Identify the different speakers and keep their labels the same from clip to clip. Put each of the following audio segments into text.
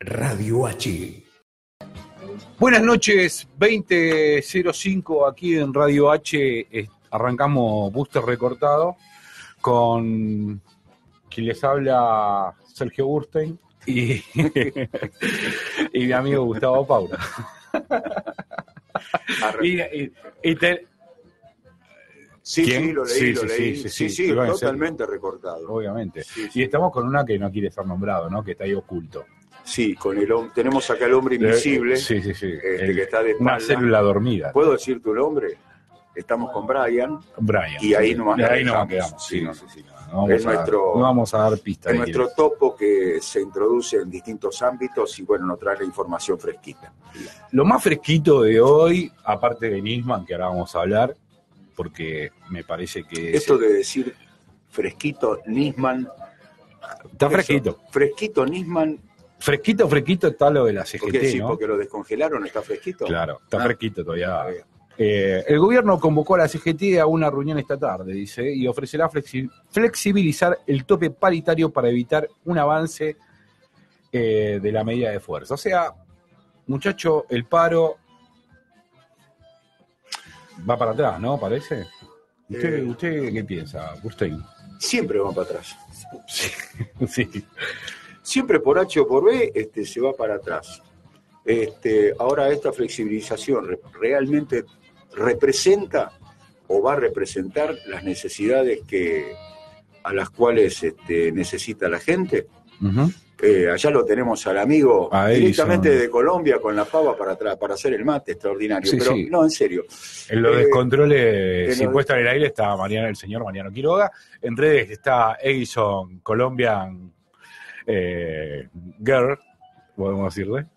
Speaker 1: Radio H.
Speaker 2: Buenas noches, 20:05 aquí en Radio H. Arrancamos Booster Recortado con quien les habla, Sergio Burstein y mi amigo Gustavo Paula.
Speaker 3: Sí, lo leí. Sí, totalmente
Speaker 2: serio.
Speaker 3: Recortado.
Speaker 2: Obviamente.
Speaker 3: Sí.
Speaker 2: Y estamos con una que no quiere ser nombrado, ¿no? Que está ahí oculto.
Speaker 3: Sí, con tenemos acá el hombre invisible.
Speaker 2: Sí.
Speaker 3: Que está de espalda.
Speaker 2: Una célula dormida.
Speaker 3: ¿Puedo decir tu nombre? Estamos con Brian.
Speaker 2: Y
Speaker 3: ahí nomás
Speaker 2: quedamos.
Speaker 3: Sí.
Speaker 2: No vamos a dar pistas.
Speaker 3: Es nuestro topo que se introduce en distintos ámbitos y bueno, nos trae la información fresquita.
Speaker 2: Lo más fresquito de hoy, aparte de Nisman, que ahora vamos a hablar, porque me parece que...
Speaker 3: Esto de decir fresquito, Nisman...
Speaker 2: Está fresquito.
Speaker 3: Fresquito, Nisman...
Speaker 2: Fresquito está lo de la CGT,
Speaker 3: porque, sí,
Speaker 2: ¿no?
Speaker 3: Porque lo descongelaron, ¿está fresquito?
Speaker 2: Claro, está fresquito todavía. El gobierno convocó a la CGT a una reunión esta tarde, dice, y ofrecerá flexibilizar el tope paritario para evitar un avance de la medida de fuerza. O sea, muchacho, el paro va para atrás, ¿no? ¿Parece? ¿Usted qué piensa, Agustín?
Speaker 3: Siempre va para atrás.
Speaker 2: Sí.
Speaker 3: Siempre por H o por B se va para atrás. Ahora esta flexibilización realmente representa o va a representar las necesidades a las cuales necesita la gente.
Speaker 2: Uh-huh.
Speaker 3: Allá lo tenemos al amigo directamente de Colombia con la pava para hacer el mate, extraordinario. Pero no, en serio.
Speaker 2: En los descontroles sin puesta en el aire está el señor Mariano Quiroga. En redes está Edison Colombian Girl, podemos decirle.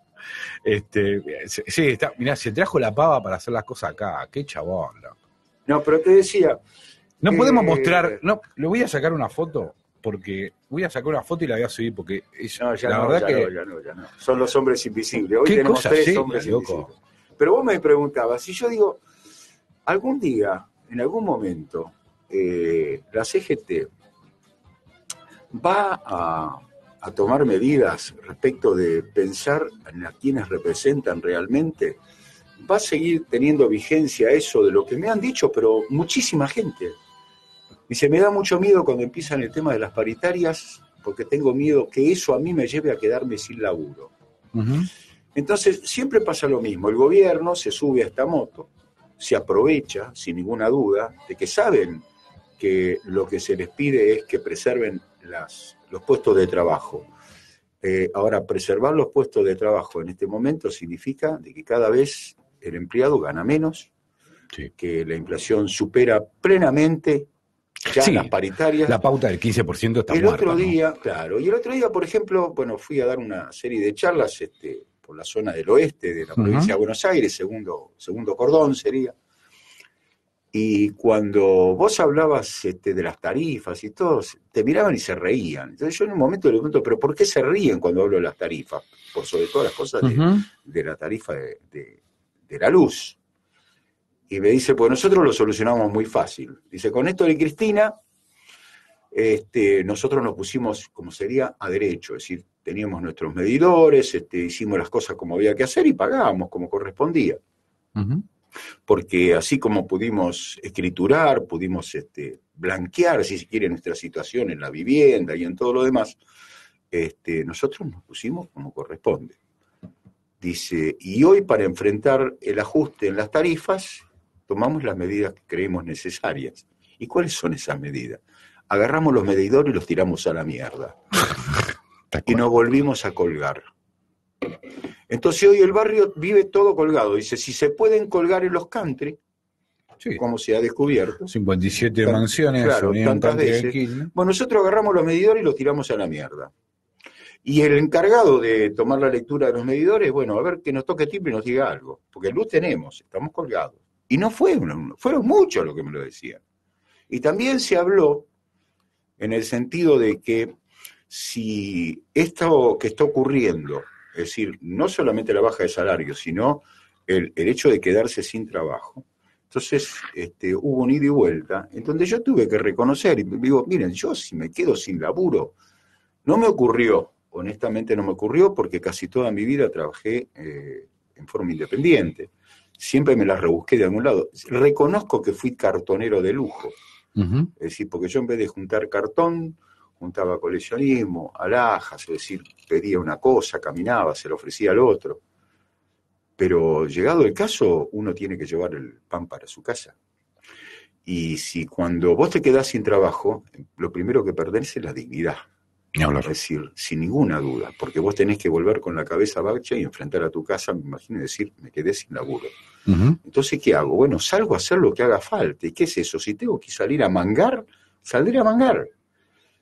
Speaker 2: Está, mirá, se trajo la pava para hacer las cosas acá. Qué chabón.
Speaker 3: No, pero te decía...
Speaker 2: No podemos mostrar... No, le voy a sacar una foto, porque voy a sacar una foto y la voy a subir, porque
Speaker 3: ya no. Son los hombres invisibles. Hoy tenemos 3 hombres invisibles. Pero vos me preguntabas, si yo digo, algún día, en algún momento, la CGT va a tomar medidas respecto de pensar en a quienes representan realmente, va a seguir teniendo vigencia eso de lo que me han dicho, pero muchísima gente. Dice, me da mucho miedo cuando empiezan el tema de las paritarias, porque tengo miedo que eso a mí me lleve a quedarme sin laburo.
Speaker 2: Uh-huh.
Speaker 3: Entonces, siempre pasa lo mismo. El gobierno se sube a esta moto, se aprovecha, sin ninguna duda, de que saben que lo que se les pide es que preserven los puestos de trabajo. Ahora, preservar los puestos de trabajo en este momento significa de que cada vez el empleado gana menos, que la inflación supera plenamente las paritarias.
Speaker 2: La pauta del 15% está muerta.
Speaker 3: Y el otro día, por ejemplo, fui a dar una serie de charlas por la zona del oeste de la provincia de Buenos Aires, segundo cordón sería. Y cuando vos hablabas de las tarifas y todo, te miraban y se reían. Entonces yo en un momento le pregunto, ¿pero por qué se ríen cuando hablo de las tarifas? Por sobre todas las cosas de la tarifa de la luz. Y me dice, pues nosotros lo solucionamos muy fácil. Dice, con esto de Cristina, nosotros nos pusimos, como sería, a derecho. Es decir, teníamos nuestros medidores, hicimos las cosas como había que hacer y pagábamos como correspondía.
Speaker 2: Uh-huh.
Speaker 3: Porque así como pudimos escriturar, pudimos blanquear, si se quiere, nuestra situación en la vivienda y en todo lo demás, nosotros nos pusimos como corresponde. Dice, y hoy para enfrentar el ajuste en las tarifas, tomamos las medidas que creemos necesarias. ¿Y cuáles son esas medidas? Agarramos los medidores y los tiramos a la mierda. Y nos volvimos a colgar. Entonces hoy el barrio vive todo colgado. Dice, si se pueden colgar en los country, como se ha descubierto.
Speaker 2: 57 mansiones.
Speaker 3: Claro, tantas veces. Bueno, nosotros agarramos los medidores y los tiramos a la mierda. Y el encargado de tomar la lectura de los medidores, bueno, a ver que nos toque timbre y nos diga algo. Porque luz tenemos, estamos colgados. Y no fueron muchos los que me lo decían. Y también se habló en el sentido de que si esto que está ocurriendo, es decir, no solamente la baja de salario, sino el hecho de quedarse sin trabajo, entonces hubo un ida y vuelta, en donde yo tuve que reconocer, y digo, miren, yo si me quedo sin laburo, no me ocurrió honestamente no me ocurrió porque casi toda mi vida trabajé en forma independiente. Siempre me las rebusqué de algún lado. Reconozco que fui cartonero de lujo. Es decir, porque yo en vez de juntar cartón, juntaba coleccionismo, alhajas, es decir, pedía una cosa, caminaba, se lo ofrecía al otro. Pero llegado el caso, uno tiene que llevar el pan para su casa. Y si cuando vos te quedás sin trabajo, lo primero que perdés es la dignidad. Es decir, sin ninguna duda, porque vos tenés que volver con la cabeza baja y enfrentar a tu casa, me imagino, y decir, me quedé sin laburo. Entonces, ¿qué hago? Bueno, salgo a hacer lo que haga falta. ¿Y qué es eso? Si tengo que salir a mangar, saldré a mangar.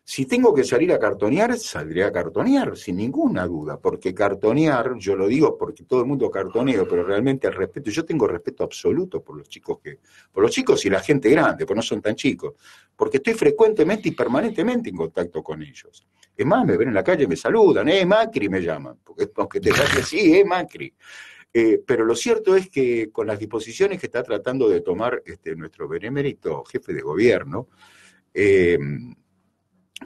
Speaker 3: Si tengo que salir a cartonear, saldré a cartonear, sin ninguna duda, porque cartonear, yo lo digo porque todo el mundo cartoneo, pero realmente el respeto, yo tengo respeto absoluto por los chicos y la gente grande, porque no son tan chicos, porque estoy frecuentemente y permanentemente en contacto con ellos. Es más, me ven en la calle, me saludan, Macri me llaman, porque aunque te digan sí, Macri. Pero lo cierto es que con las disposiciones que está tratando de tomar nuestro benemérito jefe de gobierno,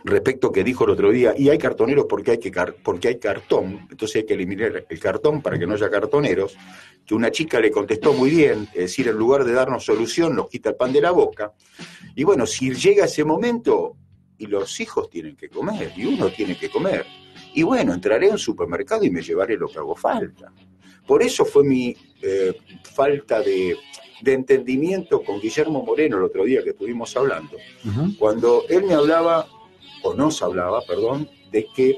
Speaker 3: respecto que dijo el otro día, y hay cartoneros porque hay cartón, entonces hay que eliminar el cartón para que no haya cartoneros, que una chica le contestó muy bien, es decir, en lugar de darnos solución, nos quita el pan de la boca. Y bueno, si llega ese momento, y los hijos tienen que comer, y uno tiene que comer, y bueno, entraré a un supermercado y me llevaré lo que hago falta. Por eso fue mi falta de entendimiento con Guillermo Moreno el otro día que estuvimos hablando, cuando él me hablaba, o nos hablaba, perdón, de que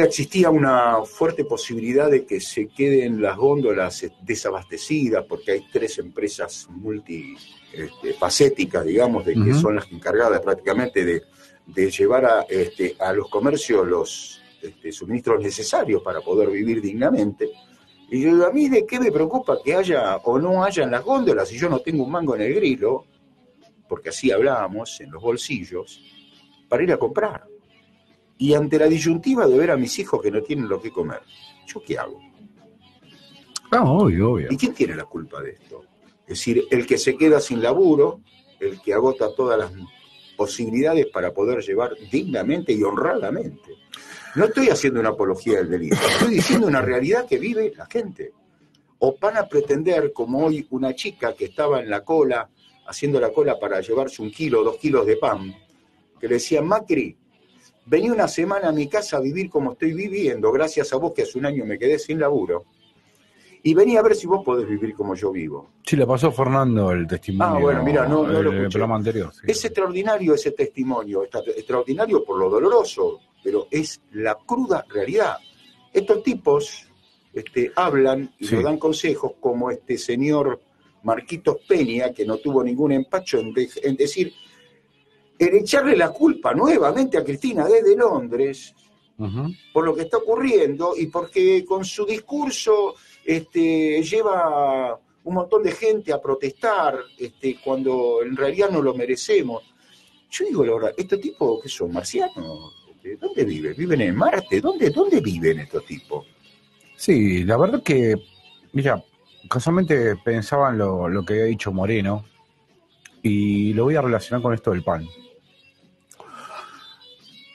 Speaker 3: existía una fuerte posibilidad de que se queden las góndolas desabastecidas, porque hay 3 empresas multifacéticas, digamos, de que son las encargadas prácticamente de llevar a los comercios los suministros necesarios para poder vivir dignamente. Y yo, a mí, ¿de qué me preocupa que haya o no haya en las góndolas si yo no tengo un mango en el grilo? Porque así hablábamos, en los bolsillos, para ir a comprar. Y ante la disyuntiva de ver a mis hijos que no tienen lo que comer, ¿yo qué hago?
Speaker 2: Obvio.
Speaker 3: ¿Y quién tiene la culpa de esto? Es decir, el que se queda sin laburo, el que agota todas las posibilidades para poder llevar dignamente y honradamente. No estoy haciendo una apología del delito, estoy diciendo una realidad que vive la gente. O van a pretender, como hoy, una chica que estaba en la cola, haciendo la cola para llevarse 1 kilo, 2 kilos de pan, que le decían, Macri, vení una semana a mi casa a vivir como estoy viviendo, gracias a vos que hace 1 año me quedé sin laburo, y vení a ver si vos podés vivir como yo vivo.
Speaker 2: Sí, le pasó a Fernando el testimonio.
Speaker 3: Bueno, mira, no lo escuché.
Speaker 2: El programa anterior. Sí.
Speaker 3: Es extraordinario ese testimonio, extraordinario por lo doloroso, pero es la cruda realidad. Estos tipos hablan y nos dan consejos como este señor Marquitos Peña, que no tuvo ningún empacho en decir, en echarle la culpa nuevamente a Cristina desde Londres por lo que está ocurriendo y porque con su discurso lleva un montón de gente a protestar cuando en realidad no lo merecemos. Yo digo, la verdad, ¿estos tipos qué son? ¿Marcianos? ¿Dónde viven? ¿Viven en Marte? ¿Dónde viven estos tipos?
Speaker 2: Sí, la verdad que, mira, casualmente pensaba en lo que había dicho Moreno y lo voy a relacionar con esto del pan.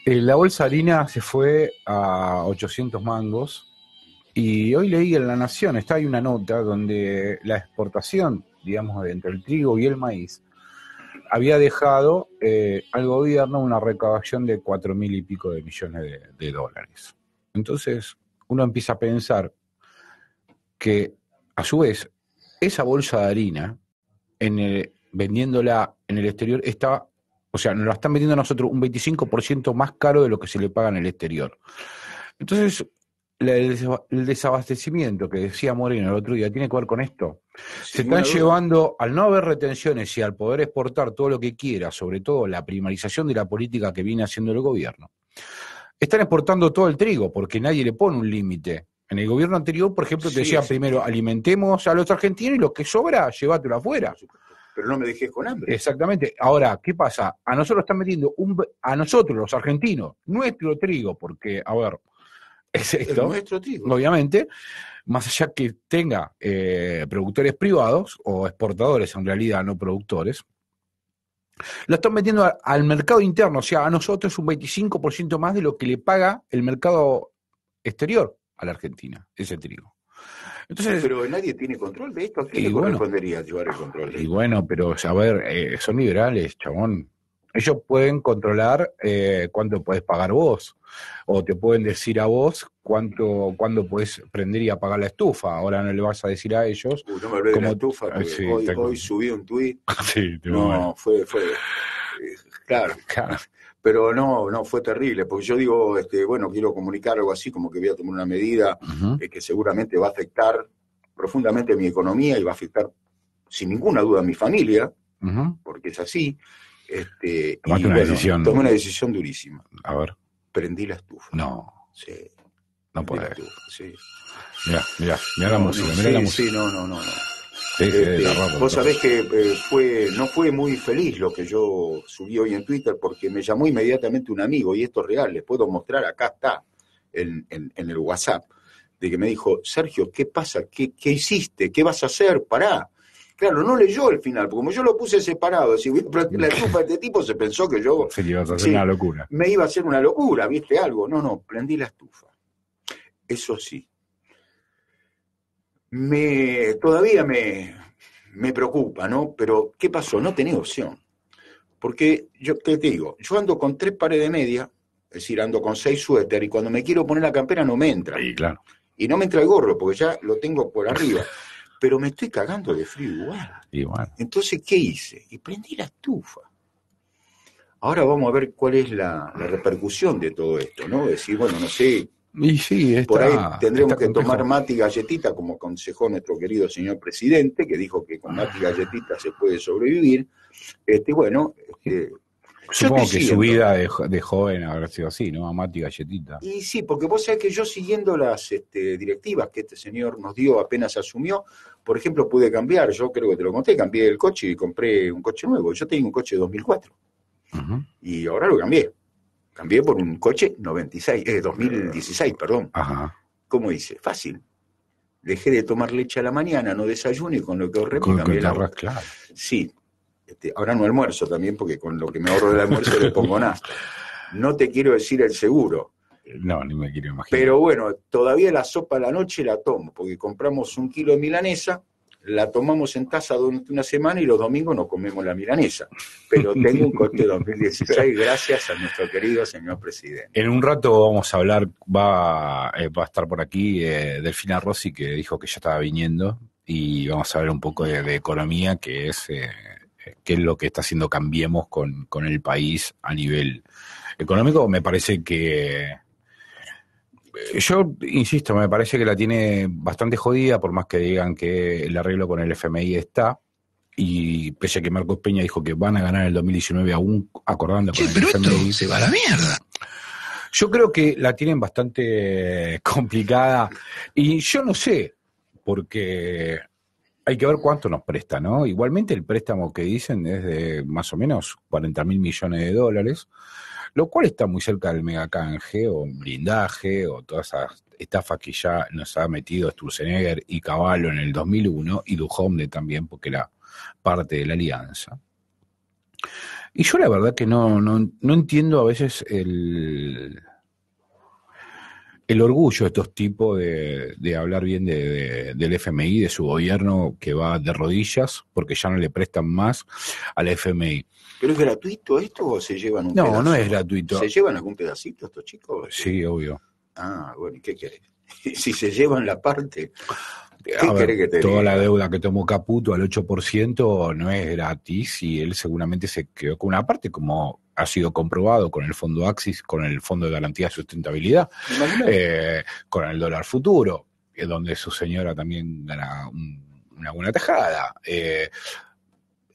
Speaker 2: La bolsa de harina se fue a 800 mangos y hoy leí en La Nación, está ahí una nota donde la exportación, digamos, entre el trigo y el maíz había dejado al gobierno una recaudación de 4.000 y pico de millones de dólares. Entonces uno empieza a pensar que a su vez esa bolsa de harina vendiéndola en el exterior está, o sea, nos la están vendiendo a nosotros un 25% más caro de lo que se le paga en el exterior. Entonces, el desabastecimiento que decía Moreno el otro día tiene que ver con esto. Se están llevando, al no haber retenciones y al poder exportar todo lo que quiera, sobre todo la primarización de la política que viene haciendo el gobierno, están exportando todo el trigo porque nadie le pone un límite. En el gobierno anterior, por ejemplo, te decían primero, alimentemos a los argentinos y lo que sobra, llévatelo afuera.
Speaker 3: Pero no me dejes con hambre.
Speaker 2: Exactamente. Ahora, ¿qué pasa? A nosotros están metiendo, a nosotros los argentinos, nuestro trigo, porque, a ver, es esto,
Speaker 3: nuestro trigo.
Speaker 2: Obviamente, más allá que tenga productores privados o exportadores, en realidad no productores, Lo están metiendo al mercado interno, o sea, a nosotros un 25% más de lo que le paga el mercado exterior a la Argentina, ese trigo. Entonces,
Speaker 3: pero nadie tiene control de esto. ¿A quién le
Speaker 2: bueno,
Speaker 3: correspondería llevar el control de
Speaker 2: y
Speaker 3: esto?
Speaker 2: bueno, pero a ver, son liberales, chabón. Ellos pueden controlar cuánto podés pagar vos, o te pueden decir a vos cuándo podés prender y apagar la estufa. Ahora no le vas a decir a ellos
Speaker 3: No me hablé de la
Speaker 2: cómo.
Speaker 3: estufa, porque
Speaker 2: Sí,
Speaker 3: hoy subí un tuit.
Speaker 2: sí,
Speaker 3: No, fue claro.
Speaker 2: claro.
Speaker 3: Pero no, fue terrible, porque yo digo, bueno, quiero comunicar algo así, como que voy a tomar una medida
Speaker 2: Uh-huh.
Speaker 3: que seguramente va a afectar profundamente mi economía y va a afectar, sin ninguna duda, a mi familia,
Speaker 2: Uh-huh.
Speaker 3: porque es así.
Speaker 2: Tomaste una decisión.
Speaker 3: Tomé una decisión durísima.
Speaker 2: A ver.
Speaker 3: Prendí la estufa.
Speaker 2: No.
Speaker 3: Sí.
Speaker 2: No podés.
Speaker 3: Sí.
Speaker 2: Mirá la música, mirá la música.
Speaker 3: Sí, no.
Speaker 2: Sí,
Speaker 3: vos sabés que no fue muy feliz lo que yo subí hoy en Twitter, porque me llamó inmediatamente un amigo, y esto es real, les puedo mostrar, acá está, en el WhatsApp, de que me dijo, Sergio, ¿qué pasa? ¿Qué hiciste? ¿Qué vas a hacer? Pará. Claro, no leyó el final, porque como yo lo puse separado, si voy a prender la estufa, este tipo se pensó que yo...
Speaker 2: Sí, ibas a hacer una locura.
Speaker 3: Me iba a hacer una locura, ¿viste algo? No, prendí la estufa. Eso sí. Todavía me preocupa, ¿no? Pero, ¿qué pasó? No tenía opción. Porque, ¿qué te digo? Yo ando con 3 pares de media, es decir, ando con 6 suéter, y cuando me quiero poner la campera no me entra.
Speaker 2: Sí, claro.
Speaker 3: Y no me entra el gorro, porque ya lo tengo por arriba. Pero me estoy cagando de frío igual. Entonces, ¿qué hice? Y prendí la estufa. Ahora vamos a ver cuál es la repercusión de todo esto, ¿no? Decir, bueno, no sé...
Speaker 2: Y sí,
Speaker 3: por ahí tendremos que tomar mate y galletita, como aconsejó nuestro querido señor presidente, que dijo que con mate y galletita se puede sobrevivir.
Speaker 2: Supongo que su vida de joven habrá sido así, ¿no? Mate y galletita.
Speaker 3: Y sí, porque vos sabés que yo, siguiendo las directivas que este señor nos dio apenas asumió, por ejemplo, pude cambiar, yo creo que te lo conté, cambié el coche y compré un coche nuevo. Yo tenía un coche de 2004 y ahora lo cambié. Cambié por un coche 2016, perdón.
Speaker 2: Ajá.
Speaker 3: ¿Cómo hice? Fácil. Dejé de tomar leche a la mañana, no desayuno, y con lo que ahorré me cambié el agua.
Speaker 2: Claro.
Speaker 3: Sí. Ahora no almuerzo también, porque con lo que me ahorro del almuerzo le pongo nafta. No te quiero decir el seguro.
Speaker 2: No, ni me quiero imaginar.
Speaker 3: Pero bueno, todavía la sopa a la noche la tomo, porque compramos 1 kilo de milanesa, la tomamos en taza durante una semana y los domingos no comemos la milanesa. Pero tengo un coche 2016 gracias a nuestro querido señor presidente.
Speaker 2: En un rato vamos a hablar, va a estar por aquí Delfina Rossi, que dijo que ya estaba viniendo, y vamos a ver un poco de economía, que es lo que está haciendo Cambiemos con el país a nivel económico. Me parece que... Yo insisto, me parece que la tiene bastante jodida, por más que digan que el arreglo con el FMI está, y pese a que Marcos Peña dijo que van a ganar el 2019 aún acordando con el FMI.
Speaker 1: Se va a la mierda.
Speaker 2: Yo creo que la tienen bastante complicada, y yo no sé, porque hay que ver cuánto nos presta, ¿no? Igualmente el préstamo que dicen es de más o menos 40.000 millones de dólares, lo cual está muy cerca del megacanje o blindaje o todas esas estafas que ya nos ha metido Sturzenegger y Cavallo en el 2001 y Duhovne también, porque era parte de la alianza. Y yo la verdad que no entiendo a veces el orgullo de estos tipos de hablar bien del FMI, de su gobierno que va de rodillas porque ya no le prestan más al FMI.
Speaker 3: ¿Pero es gratuito esto o se llevan un pedazo?
Speaker 2: No es gratuito.
Speaker 3: ¿Se llevan algún pedacito estos chicos?
Speaker 2: Sí, obvio.
Speaker 3: Ah, bueno, ¿y qué querés? Si se llevan la parte, ¿qué querés que te diga?
Speaker 2: Toda la deuda que tomó Caputo al 8% no es gratis, y él seguramente se quedó con una parte, como ha sido comprobado con el Fondo Axis, con el Fondo de Garantía de Sustentabilidad, con el dólar futuro, donde su señora también gana una buena tajada.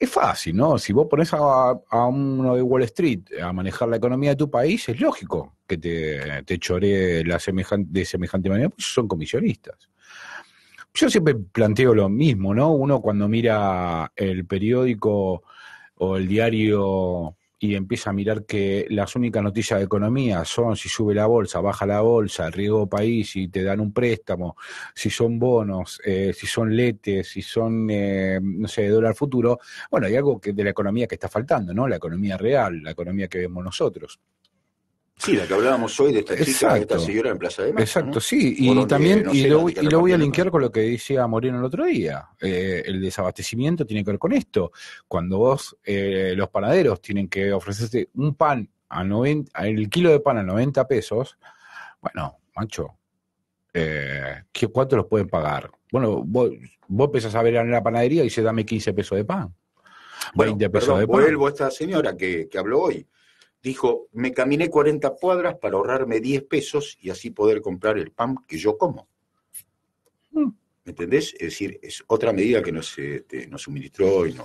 Speaker 2: Es fácil, ¿no? Si vos pones a uno de Wall Street a manejar la economía de tu país, es lógico que te choree de semejante manera, porque son comisionistas. Yo siempre planteo lo mismo, ¿no? Uno cuando mira el periódico o el diario y empieza a mirar que las únicas noticias de economía son si sube la bolsa, baja la bolsa, el riesgo país, si te dan un préstamo, si son bonos, si son letes, si son, no sé, dólar futuro, bueno, hay algo de la economía que está faltando, ¿no? La economía real, la economía que vemos nosotros.
Speaker 3: Sí, la que hablábamos hoy de esta chica,
Speaker 2: Exacto.
Speaker 3: esta señora en Plaza de Mayo,
Speaker 2: Exacto,
Speaker 3: ¿no?
Speaker 2: sí,
Speaker 3: O
Speaker 2: y
Speaker 3: donde,
Speaker 2: también,
Speaker 3: no
Speaker 2: y
Speaker 3: sé,
Speaker 2: lo,
Speaker 3: donde te
Speaker 2: y lo voy a
Speaker 3: repartían
Speaker 2: linkear
Speaker 3: pan.
Speaker 2: con lo que decía Moreno el otro día. El desabastecimiento tiene que ver con esto. Cuando vos, los panaderos tienen que ofrecerte un pan a 90, el kilo de pan a 90 pesos, bueno, macho, ¿cuánto los pueden pagar? Bueno, vos empezás a ver en la panadería y dice, dame 15 pesos de pan,
Speaker 3: Bueno,
Speaker 2: 20 pesos
Speaker 3: perdón,
Speaker 2: de pan.
Speaker 3: vuelvo a esta señora que habló hoy. Dijo, me caminé 40 cuadras para ahorrarme 10 pesos y así poder comprar el pan que yo como.
Speaker 2: Mm.
Speaker 3: ¿Me entendés? Es decir, es otra medida que nos suministró y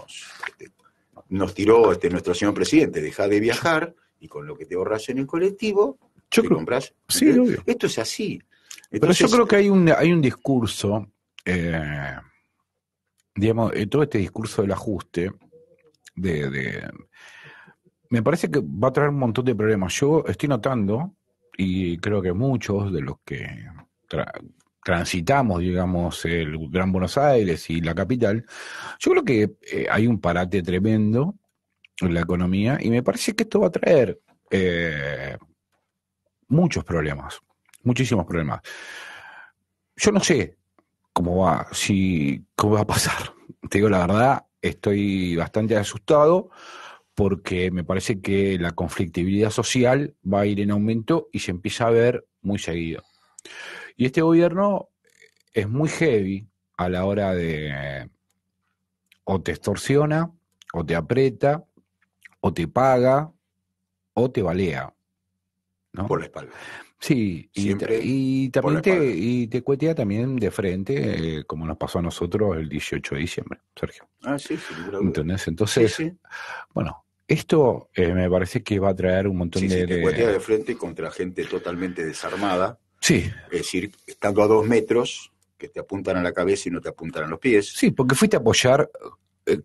Speaker 3: nos tiró nuestro señor presidente. Deja de viajar y con lo que te ahorras en el colectivo,
Speaker 2: Yo
Speaker 3: te
Speaker 2: creo,
Speaker 3: compras.
Speaker 2: sí, obvio.
Speaker 3: Esto es así.
Speaker 2: Pero yo
Speaker 3: Entonces,
Speaker 2: creo que hay un discurso, digamos, todo este discurso del ajuste, me parece que va a traer un montón de problemas. Yo estoy notando, y creo que muchos de los que transitamos, digamos, el Gran Buenos Aires y la capital, yo creo que hay un parate tremendo en la economía y me parece que esto va a traer muchos problemas, muchísimos problemas. Yo no sé cómo va a pasar. Te digo la verdad, estoy bastante asustado porque me parece que la conflictividad social va a ir en aumento y se empieza a ver muy seguido. Y este gobierno es muy heavy a la hora de o te extorsiona, o te aprieta, o te paga, o te balea, ¿no?
Speaker 3: por la espalda.
Speaker 2: Sí,
Speaker 3: Siempre
Speaker 2: y
Speaker 3: por la
Speaker 2: también
Speaker 3: espalda.
Speaker 2: te cuetea también de frente, como nos pasó a nosotros el 18 de diciembre, Sergio.
Speaker 3: Ah, sí, sin ninguna duda.
Speaker 2: ¿Entendés? Entonces,
Speaker 3: Sí.
Speaker 2: bueno, esto me parece que va a traer un montón
Speaker 3: Sí, te cuetea de frente contra gente totalmente desarmada.
Speaker 2: Sí.
Speaker 3: Es decir, estando a 2 metros, que te apuntan a la cabeza y no te apuntan a los pies.
Speaker 2: Sí, porque fuiste a apoyar,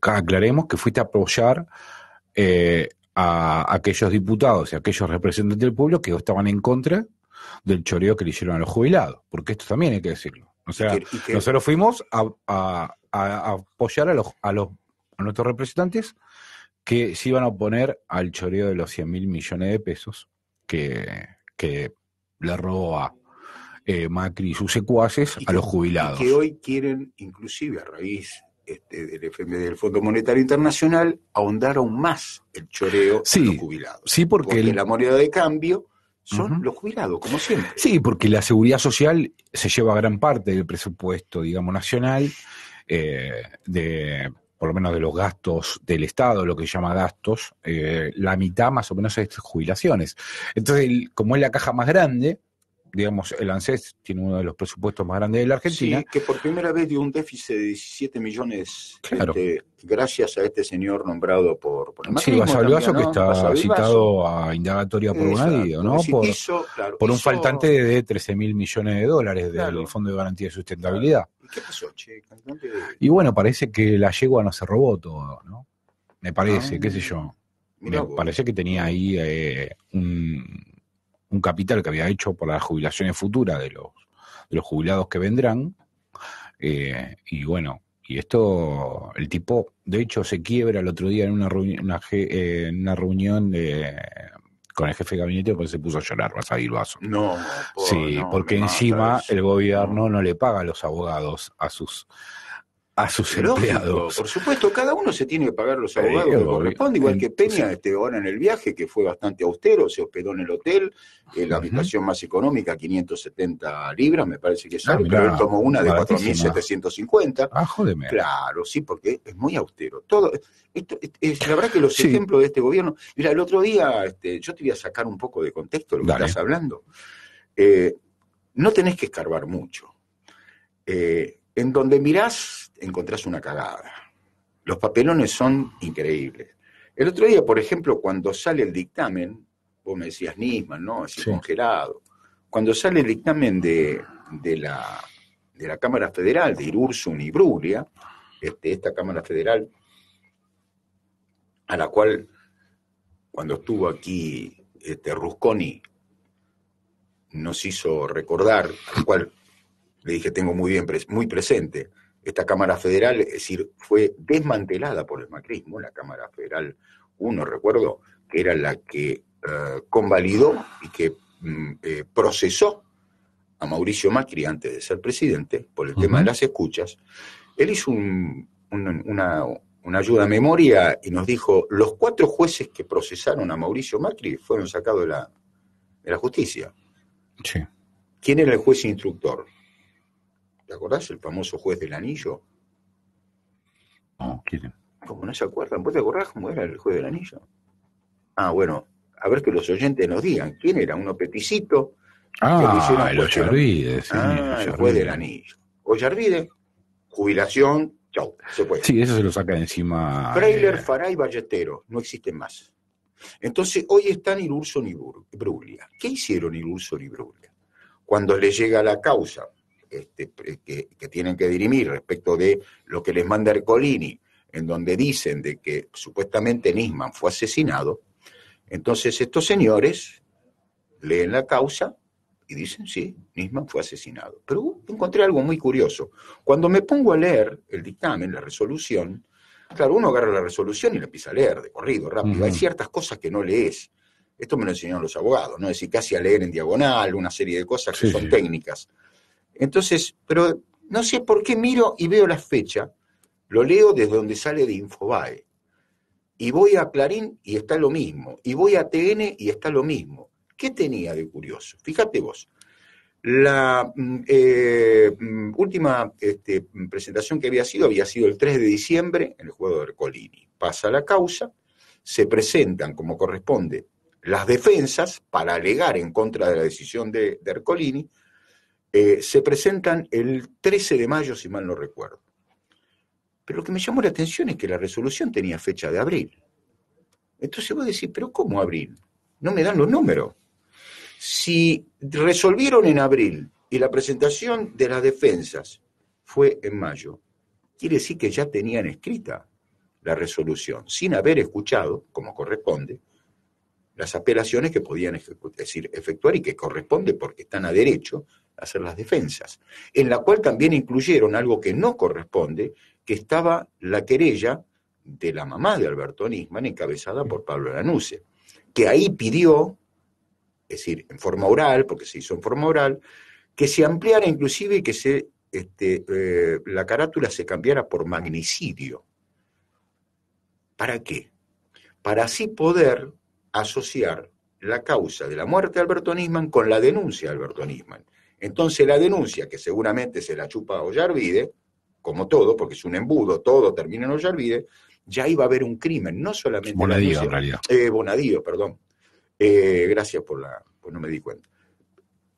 Speaker 2: aclaremos que fuiste a apoyar a aquellos diputados y a aquellos representantes del pueblo que estaban en contra del choreo que le hicieron a los jubilados, porque esto también hay que decirlo. O sea, nosotros fuimos a apoyar a nuestros representantes que se iban a oponer al choreo de los 100.000 millones de pesos que le robó a Macri y sus secuaces a los jubilados.
Speaker 3: Y que hoy quieren, inclusive a raíz del Fondo Monetario Internacional, ahondar aún más el choreo de los jubilados.
Speaker 2: Sí, porque
Speaker 3: la moneda de cambio son los jubilados, como siempre.
Speaker 2: Sí, porque la seguridad social se lleva gran parte del presupuesto, digamos, nacional, por lo menos de los gastos del Estado, lo que se llama gastos, la mitad más o menos es jubilaciones. Entonces, como es la caja más grande, digamos, el ANSES tiene uno de los presupuestos más grandes de la Argentina.
Speaker 3: Sí, que por primera vez dio un déficit de 17 millones,
Speaker 2: claro.
Speaker 3: Gracias a este señor nombrado por el macrismo.
Speaker 2: Sí, Basavilbaso,
Speaker 3: ¿no?
Speaker 2: que está citado a indagatoria por Bonadío, ¿no? Por un faltante de 13.000 millones de dólares del Fondo de Garantía de Sustentabilidad.
Speaker 3: Claro. ¿Y qué pasó, che?
Speaker 2: Y bueno, parece que la yegua no se robó todo, ¿no? Me parece, qué sé yo. Me parece que tenía ahí un capital que había hecho por las jubilaciones futuras de los jubilados que vendrán, y bueno, y esto, el tipo, de hecho, se quiebra el otro día en una reunión con el jefe de gabinete porque se puso a llorar, Basavilbaso.
Speaker 3: No,
Speaker 2: sí, porque encima el gobierno no le paga a los abogados a sus empleados.
Speaker 3: Por supuesto, cada uno se tiene que pagar los abogados que corresponde, igual que Peña, ahora en el viaje, que fue bastante austero, se hospedó en el hotel, la habitación más económica, 570 libras, me parece que sale, pero él tomó una de 4.750.
Speaker 2: Ah, jódeme.
Speaker 3: Claro, sí, porque es muy austero. Todo esto, la verdad que los ejemplos de este gobierno, mira, el otro día, yo te voy a sacar un poco de contexto de lo que estás hablando. No tenés que escarbar mucho. En donde mirás, encontrás una cagada. Los papelones son increíbles. El otro día, por ejemplo, cuando sale el dictamen, vos me decías Nisman, ¿no? Así congelado. Cuando sale el dictamen de la Cámara Federal, de Irurzun y Bruglia, esta Cámara Federal, a la cual cuando estuvo aquí Rusconi, nos hizo recordar, al cual le dije tengo muy presente, esta Cámara Federal, es decir, fue desmantelada por el macrismo, la Cámara Federal 1, recuerdo, que era la que convalidó y que procesó a Mauricio Macri antes de ser presidente, por el tema de las escuchas. Él hizo una ayuda a memoria y nos dijo, los 4 jueces que procesaron a Mauricio Macri fueron sacados de la justicia.
Speaker 2: Sí.
Speaker 3: ¿Quién era el juez instructor? ¿Te acordás? El famoso juez del Anillo.
Speaker 2: No, ¿quién?
Speaker 3: ¿Cómo no se acuerdan? ¿Vos te acordás cómo era el juez del Anillo? Ah, bueno, a ver que los oyentes nos digan. ¿Quién era? ¿Uno peticito?
Speaker 2: El Ollarvide, sí.
Speaker 3: El juez del Anillo. Ollarvide, jubilación, chau, se puede.
Speaker 2: Sí, eso se lo saca de encima.
Speaker 3: Freyler, Fará y Ballesteros, no existen más. Entonces, hoy están Irurson y Bruglia. ¿Qué hicieron Irurson y Bruglia? Cuando les llega la causa que tienen que dirimir respecto de lo que les manda Ercolini, en donde dicen de que supuestamente Nisman fue asesinado, entonces estos señores leen la causa y dicen, sí, Nisman fue asesinado. Pero encontré algo muy curioso. Cuando me pongo a leer el dictamen, la resolución, claro, uno agarra la resolución y la empieza a leer de corrido, rápido. Hay ciertas cosas que no lees. Esto me lo enseñaron los abogados, ¿no? Es decir, casi a leer en diagonal, una serie de cosas que son técnicas. Entonces, pero no sé por qué miro y veo la fecha, lo leo desde donde sale de Infobae. Y voy a Clarín y está lo mismo. Y voy a TN y está lo mismo. ¿Qué tenía de curioso? Fíjate vos. La última presentación que había sido el 3 de diciembre en el juego de Ercolini. Pasa la causa, se presentan como corresponde las defensas para alegar en contra de la decisión de Ercolini, se presentan el 13 de mayo, si mal no recuerdo. Pero lo que me llamó la atención es que la resolución tenía fecha de abril. Entonces vos decís, ¿pero cómo abril? No me dan los números. Si resolvieron en abril y la presentación de las defensas fue en mayo, quiere decir que ya tenían escrita la resolución, sin haber escuchado, como corresponde, las apelaciones que podían efectuar y que corresponde porque están a derecho a hacer las defensas, en la cual también incluyeron algo que no corresponde, que estaba la querella de la mamá de Alberto Nisman, encabezada por Pablo Lanuse, que ahí pidió, es decir, en forma oral, porque se hizo en forma oral, que se ampliara inclusive y que la carátula se cambiara por magnicidio. ¿Para qué? Para así poder asociar la causa de la muerte de Alberto Nisman con la denuncia de Alberto Nisman. Entonces la denuncia, que seguramente se la chupa Ollarvide, como todo, porque es un embudo, todo termina en Ollarvide, ya iba a haber un crimen, no solamente...
Speaker 2: Bonadío, en realidad.
Speaker 3: Bonadío, perdón. Gracias pues no me di cuenta.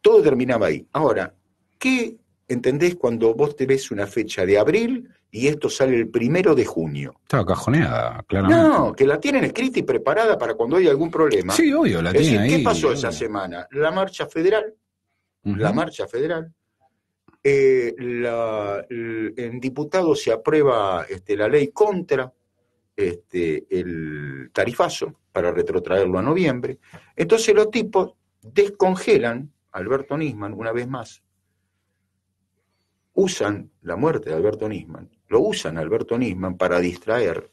Speaker 3: Todo terminaba ahí. Ahora, ¿qué entendés cuando vos te ves una fecha de abril y esto sale el 1 de junio?
Speaker 2: Estaba cajoneada, claramente.
Speaker 3: No, que la tienen escrita y preparada para cuando haya algún problema.
Speaker 2: Sí, obvio, la tienen ahí.
Speaker 3: ¿Qué pasó esa semana? La marcha federal, en diputados se aprueba la ley contra el tarifazo para retrotraerlo a noviembre. Entonces los tipos descongelan a Alberto Nisman una vez más. Usan la muerte de Alberto Nisman, lo usan a Alberto Nisman para distraer.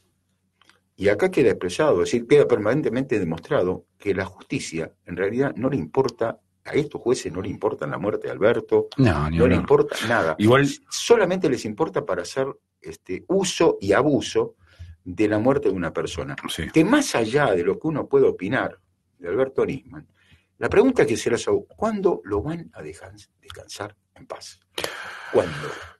Speaker 3: Y acá queda expresado, es decir, queda permanentemente demostrado que la justicia en realidad no le importa, a estos jueces no le importa la muerte de Alberto, no le importa nada.
Speaker 2: Igual
Speaker 3: solamente les importa para hacer uso y abuso de la muerte de una persona.
Speaker 2: Sí.
Speaker 3: Que más allá de lo que uno puede opinar de Alberto Nisman, la pregunta que se les hago, ¿cuándo lo van a dejar descansar en paz? ¿Cuándo?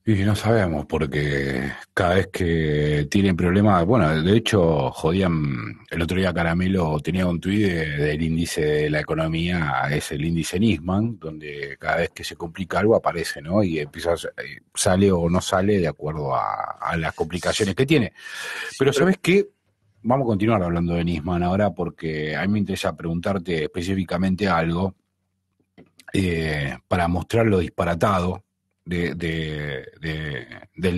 Speaker 2: Y no sabemos, porque cada vez que tienen problemas, bueno, de hecho, jodían, el otro día Caramelo tenía un tuit del índice de la economía, es el índice Nisman, donde cada vez que se complica algo aparece, ¿no? Y empieza, sale o no sale de acuerdo a las complicaciones que tiene. Pero ¿sabes qué? Vamos a continuar hablando de Nisman ahora, porque a mí me interesa preguntarte específicamente algo para mostrar lo disparatado del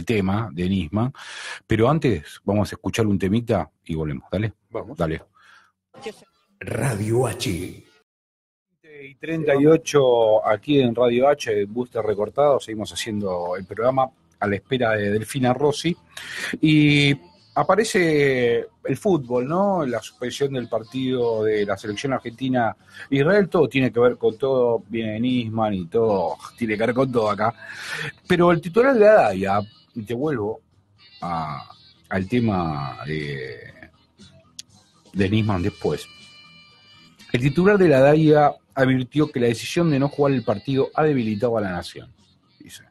Speaker 2: tema de Nisman, pero antes vamos a escuchar un temita y volvemos. Dale.
Speaker 3: Vamos.
Speaker 2: Dale.
Speaker 1: Radio H.
Speaker 2: Y 38 aquí en Radio H, Booster Recortado, seguimos haciendo el programa a la espera de Delfina Rossi. Y aparece el fútbol, ¿no? La suspensión del partido de la selección argentina. Israel, todo tiene que ver con todo, viene Nisman y todo, tiene que ver con todo acá. Pero el titular de la DAIA, y te vuelvo al tema de Nisman después. El titular de la DAIA advirtió que la decisión de no jugar el partido ha debilitado a la nación. Dice: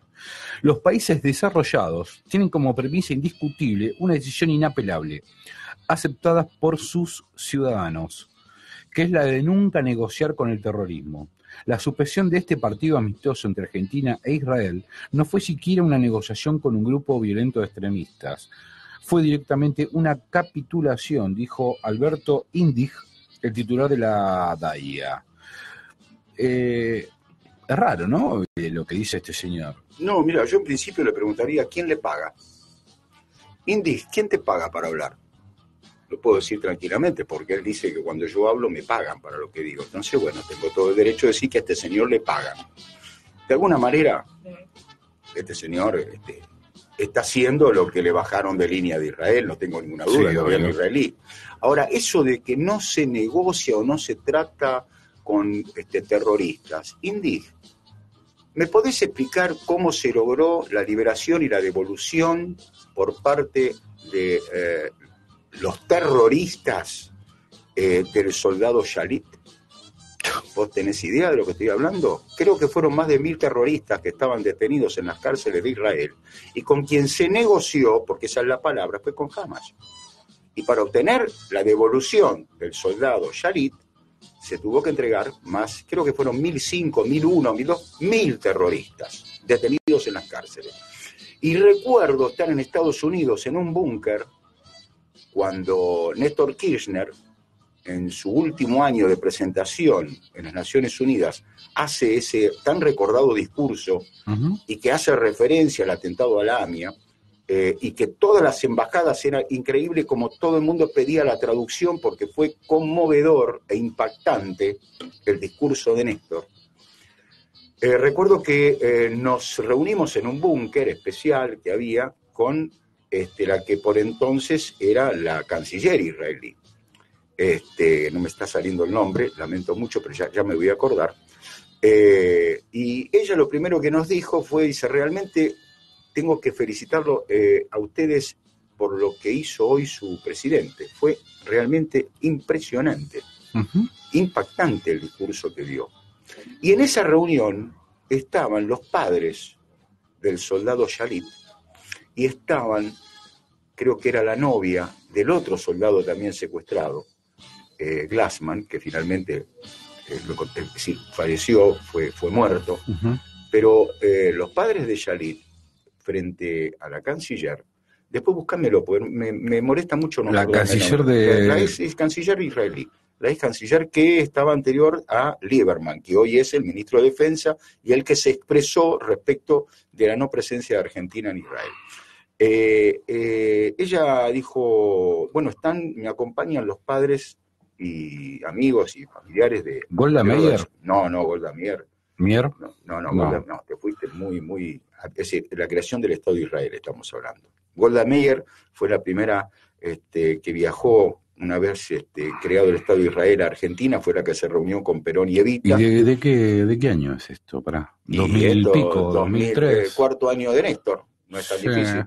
Speaker 2: los países desarrollados tienen como premisa indiscutible una decisión inapelable, aceptada por sus ciudadanos, que es la de nunca negociar con el terrorismo. La suspensión de este partido amistoso entre Argentina e Israel no fue siquiera una negociación con un grupo violento de extremistas. Fue directamente una capitulación, dijo Alberto Indig, el titular de la DAIA. Es raro, ¿no? Lo que dice este señor.
Speaker 3: No, mira, yo en principio le preguntaría ¿quién le paga? Indy, ¿quién te paga para hablar? Lo puedo decir tranquilamente, porque él dice que cuando yo hablo me pagan para lo que digo. Entonces, bueno, tengo todo el derecho de decir que a este señor le pagan. De alguna manera, este señor está haciendo lo que le bajaron de línea de Israel, no tengo ninguna duda, sí, el gobierno israelí. Ahora, eso de que no se negocia o no se trata con terroristas, Indy, ¿me podés explicar cómo se logró la liberación y la devolución por parte de los terroristas del soldado Shalit? ¿Vos tenés idea de lo que estoy hablando? Creo que fueron más de 1.000 terroristas que estaban detenidos en las cárceles de Israel y con quien se negoció, porque esa es la palabra, fue con Hamas. Y para obtener la devolución del soldado Shalit, se tuvo que entregar más, creo que fueron 1.005, 1.001, 1.002 terroristas detenidos en las cárceles. Y recuerdo estar en Estados Unidos en un búnker cuando Néstor Kirchner, en su último año de presentación en las Naciones Unidas, hace ese tan recordado discurso y que hace referencia al atentado a la AMIA, y que todas las embajadas era increíble como todo el mundo pedía la traducción porque fue conmovedor e impactante el discurso de Néstor. Recuerdo que nos reunimos en un búnker especial que había con la que por entonces era la canciller israelí. No me está saliendo el nombre, lamento mucho, pero ya me voy a acordar. Y ella lo primero que nos dijo fue, dice, realmente tengo que felicitarlo a ustedes por lo que hizo hoy su presidente. Fue realmente impresionante, impactante el discurso que dio. Y en esa reunión estaban los padres del soldado Shalit y estaban, creo que era la novia del otro soldado también secuestrado, Glassman, que finalmente falleció, fue muerto. Pero los padres de Shalit, frente a la canciller, después buscámelo, porque me molesta mucho no
Speaker 2: la canciller de...
Speaker 3: La ex canciller israelí, la ex canciller que estaba anterior a Lieberman, que hoy es el ministro de Defensa y el que se expresó respecto de la no presencia de Argentina en Israel. Ella dijo, bueno, me acompañan los padres y amigos y familiares de...
Speaker 2: ¿Golda Meir?
Speaker 3: No, Golda Meir.
Speaker 2: ¿Mier?
Speaker 3: No, Golda, no, te fuiste muy... Es decir, la creación del Estado de Israel estamos hablando. Golda Meir fue la primera que viajó una vez creado el Estado de Israel a Argentina, fue la que se reunió con Perón y Evita.
Speaker 2: ¿Y de qué año es esto? ¿Para 2000 y pico? 2003.
Speaker 3: Cuarto año de Néstor, no es tan difícil.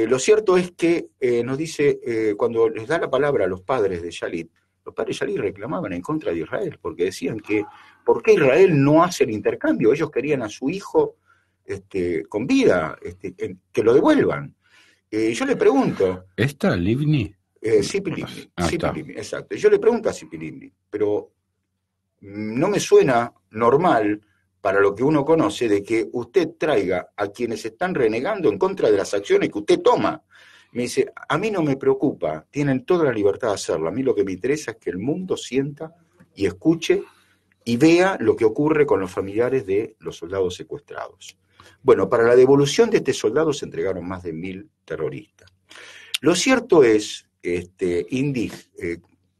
Speaker 3: Lo cierto es que nos dice, cuando les da la palabra a los padres de Shalit, los padres de Shalit reclamaban en contra de Israel, porque decían que ¿por qué Israel no hace el intercambio? Ellos querían a su hijo con vida, que lo devuelvan. Yo le pregunto...
Speaker 2: ¿Esta, Livni?
Speaker 3: Tzipi Livni, exacto. Yo le pregunto a Tzipi Livni, pero no me suena normal para lo que uno conoce de que usted traiga a quienes están renegando en contra de las acciones que usted toma. Me dice, a mí no me preocupa, tienen toda la libertad de hacerlo. A mí lo que me interesa es que el mundo sienta y escuche y vea lo que ocurre con los familiares de los soldados secuestrados. Bueno, para la devolución de este soldado se entregaron más de 1.000 terroristas. Lo cierto es, Indy,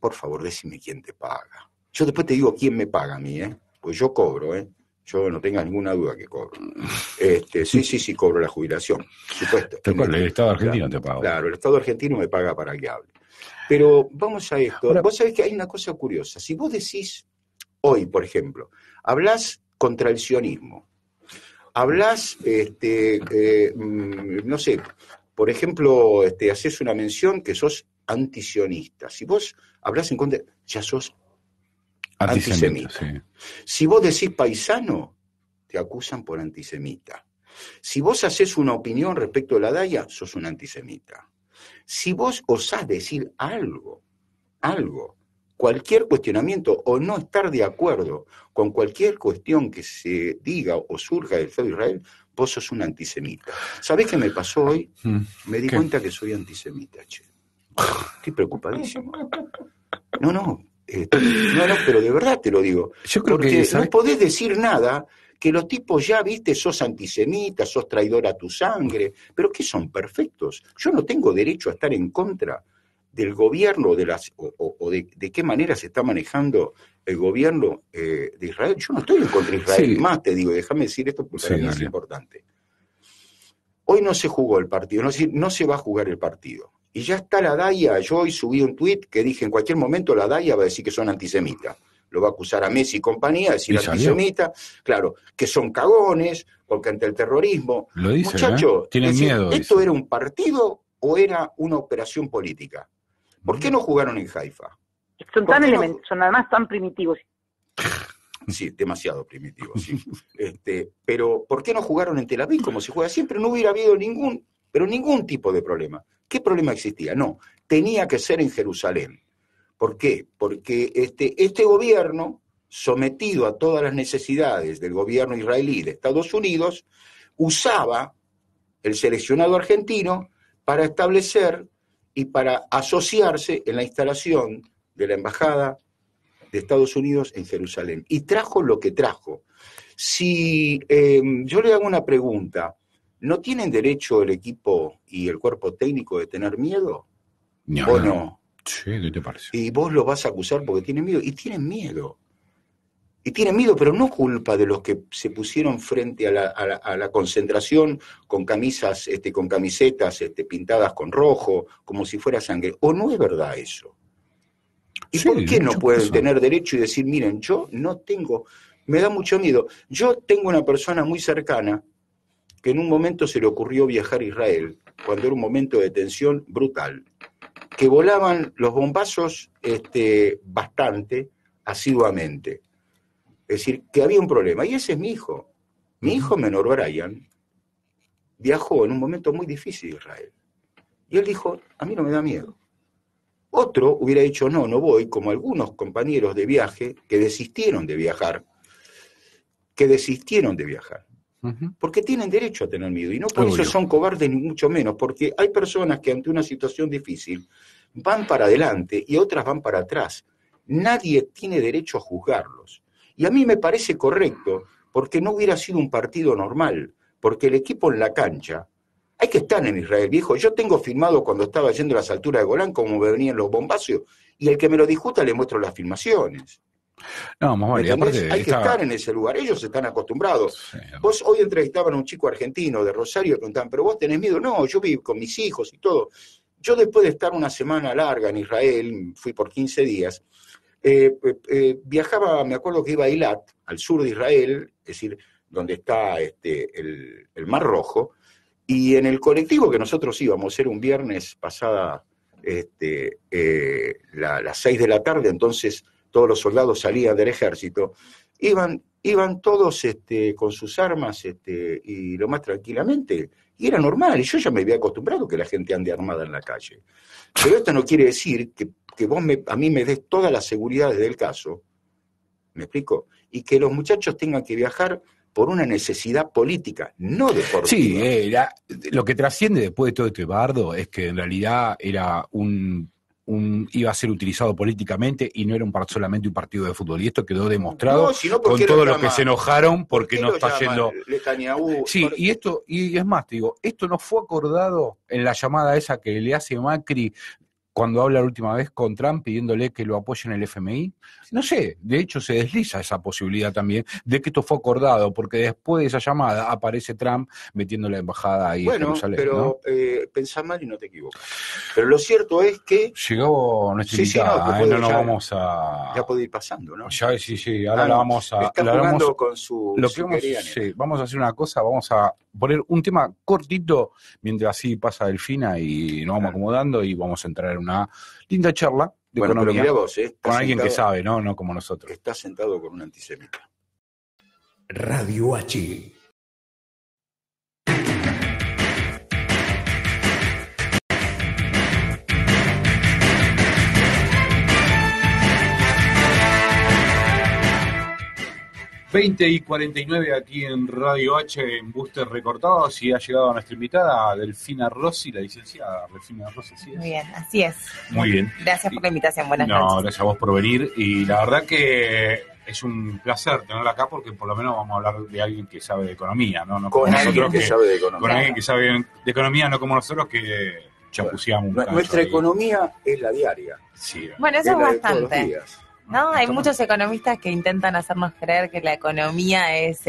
Speaker 3: por favor, decime quién te paga. Yo después te digo quién me paga a mí, pues yo cobro, yo no tengas ninguna duda que cobro. Sí, cobro la jubilación, supuesto.
Speaker 2: El Estado argentino te paga.
Speaker 3: Claro, el Estado argentino me paga para que hable. Pero vamos a esto.
Speaker 2: Ahora,
Speaker 3: vos sabés que hay una cosa curiosa. Si vos decís hoy, por ejemplo, hablás contra el sionismo, hablás, no sé, por ejemplo, haces una mención que sos antisionista. Si vos hablás en contra, ya sos antisemita.
Speaker 2: Sí.
Speaker 3: Si vos decís paisano, te acusan por antisemita. Si vos haces una opinión respecto a la Daya, sos un antisemita. Si vos osás decir algo, cualquier cuestionamiento o no estar de acuerdo con cualquier cuestión que se diga o surja del Estado de Israel, vos sos un antisemita. ¿Sabés qué me pasó hoy? Me di cuenta que soy antisemita, che. Estoy preocupadísimo. No, pero de verdad te lo digo.
Speaker 2: Yo creo
Speaker 3: porque
Speaker 2: que
Speaker 3: no podés decir nada que los tipos ya, viste, sos antisemita, sos traidor a tu sangre, pero que son perfectos. Yo no tengo derecho a estar en contra del gobierno o de qué manera se está manejando el gobierno de Israel. Yo no estoy en contra de Israel. Sí. Más te digo, déjame decir esto porque para mí es importante. Hoy no se jugó el partido, no se va a jugar el partido. Y ya está la Daya. Yo hoy subí un tuit que dije, en cualquier momento la Daya va a decir que son antisemitas. Lo va a acusar a Messi y compañía, decir antisemita, claro, que son cagones, porque ante el terrorismo.
Speaker 2: Lo dice,
Speaker 3: muchachos,
Speaker 2: tienen miedo.
Speaker 3: ¿esto era un partido o era una operación política? ¿Por qué no jugaron en Haifa?
Speaker 1: Son además tan primitivos.
Speaker 3: Sí, demasiado primitivos, sí. Pero ¿por qué no jugaron en Tel Aviv como se juega siempre? No hubiera habido ningún tipo de problema. ¿Qué problema existía? No, tenía que ser en Jerusalén. ¿Por qué? Porque este gobierno, sometido a todas las necesidades del gobierno israelí de Estados Unidos, usaba el seleccionado argentino para establecer y para asociarse en la instalación de la embajada de Estados Unidos en Jerusalén. Y trajo lo que trajo. Si yo le hago una pregunta, ¿no tienen derecho el equipo y el cuerpo técnico de tener miedo? ¿O no?
Speaker 2: Sí, ¿qué te parece?
Speaker 3: Y vos los vas a acusar porque tienen miedo. Y tienen miedo. Y tienen miedo, pero no culpa de los que se pusieron frente a la concentración con camisas, con camisetas pintadas con rojo, como si fuera sangre. ¿O no es verdad eso? ¿Y sí, por qué no pueden tener derecho y decir, miren, yo no tengo, me da mucho miedo? Yo tengo una persona muy cercana que en un momento se le ocurrió viajar a Israel, cuando era un momento de tensión brutal, que volaban los bombazos bastante asiduamente. Es decir, que había un problema. Y ese es mi hijo. Mi hijo menor, Brian, viajó en un momento muy difícil de Israel. Y él dijo, a mí no me da miedo. Otro hubiera dicho, no voy, como algunos compañeros de viaje que desistieron de viajar. Porque tienen derecho a tener miedo. Y no por eso son cobardes ni mucho menos, porque hay personas que ante una situación difícil van para adelante y otras van para atrás. Nadie tiene derecho a juzgarlos. Y a mí me parece correcto, porque no hubiera sido un partido normal, porque el equipo en la cancha, hay que estar en Israel, viejo. Yo tengo filmado cuando estaba yendo a las alturas de Golán cómo me venían los bombazos, y el que me lo discuta le muestro las filmaciones.
Speaker 2: No, más vale,
Speaker 3: hay que estar en ese lugar, ellos están acostumbrados. Sí, vos hoy entrevistaban a un chico argentino de Rosario y preguntaban, ¿pero vos tenés miedo? No, yo vivo con mis hijos y todo. Yo después de estar una semana larga en Israel, fui por 15 días, viajaba, me acuerdo que iba a Eilat, al sur de Israel, es decir, donde está el Mar Rojo, y en el colectivo que nosotros íbamos, era un viernes pasada las 6 de la tarde, entonces todos los soldados salían del ejército, iban todos con sus armas y lo más tranquilamente, y era normal, y yo ya me había acostumbrado que la gente ande armada en la calle. Pero esto no quiere decir que vos a mí me des todas las seguridades del caso, ¿me explico? Y que los muchachos tengan que viajar por una necesidad política, no deportiva.
Speaker 2: Sí, lo que trasciende después de todo este bardo es que en realidad era iba a ser utilizado políticamente y no era solamente un partido de fútbol. Y esto quedó demostrado con todos los que se enojaron porque no está yendo. Sí, y es más, te digo, esto no fue acordado en la llamada esa que le hace Macri cuando habla la última vez con Trump pidiéndole que lo apoyen el FMI? No sé, de hecho se desliza esa posibilidad también de que esto fue acordado, porque después de esa llamada aparece Trump metiendo la embajada ahí en Jerusalén.
Speaker 3: Pero pensás mal y no te equivocas. Pero lo cierto es que...
Speaker 2: Llegó nuestra invitada, no nos vamos a...
Speaker 3: Ya puede ir pasando, ¿no?
Speaker 2: Ya, sí, ahora la vamos a...
Speaker 3: Está jugando con su...
Speaker 2: Vamos a hacer una cosa, vamos a poner un tema cortito, mientras así pasa Delfina y nos vamos acomodando y vamos a entrar en una linda charla de economía,
Speaker 3: pero mirá vos,
Speaker 2: con alguien que sabe, no como nosotros.
Speaker 3: Está sentado con un antisemita.
Speaker 4: Radio H.
Speaker 2: y 49 aquí en Radio H en Booster Recortados, y ha llegado nuestra invitada Delfina Rossi, la licenciada Delfina Rossi. ¿Sí es?
Speaker 5: Muy bien, así es.
Speaker 2: Muy bien.
Speaker 5: Gracias por la invitación, buenas noches.
Speaker 2: Gracias a vos por venir, y la verdad que es un placer tenerla acá, porque por lo menos vamos a hablar de alguien que sabe de economía, ¿no?
Speaker 3: Con alguien que sabe de economía.
Speaker 2: Con alguien que sabe de economía, no como nosotros que chapuceamos un cacho.
Speaker 3: Nuestra economía es la diaria.
Speaker 2: Sí.
Speaker 5: Bueno, eso es
Speaker 3: bastante.
Speaker 5: ¿No? Hay muchos economistas que intentan hacernos creer que la economía es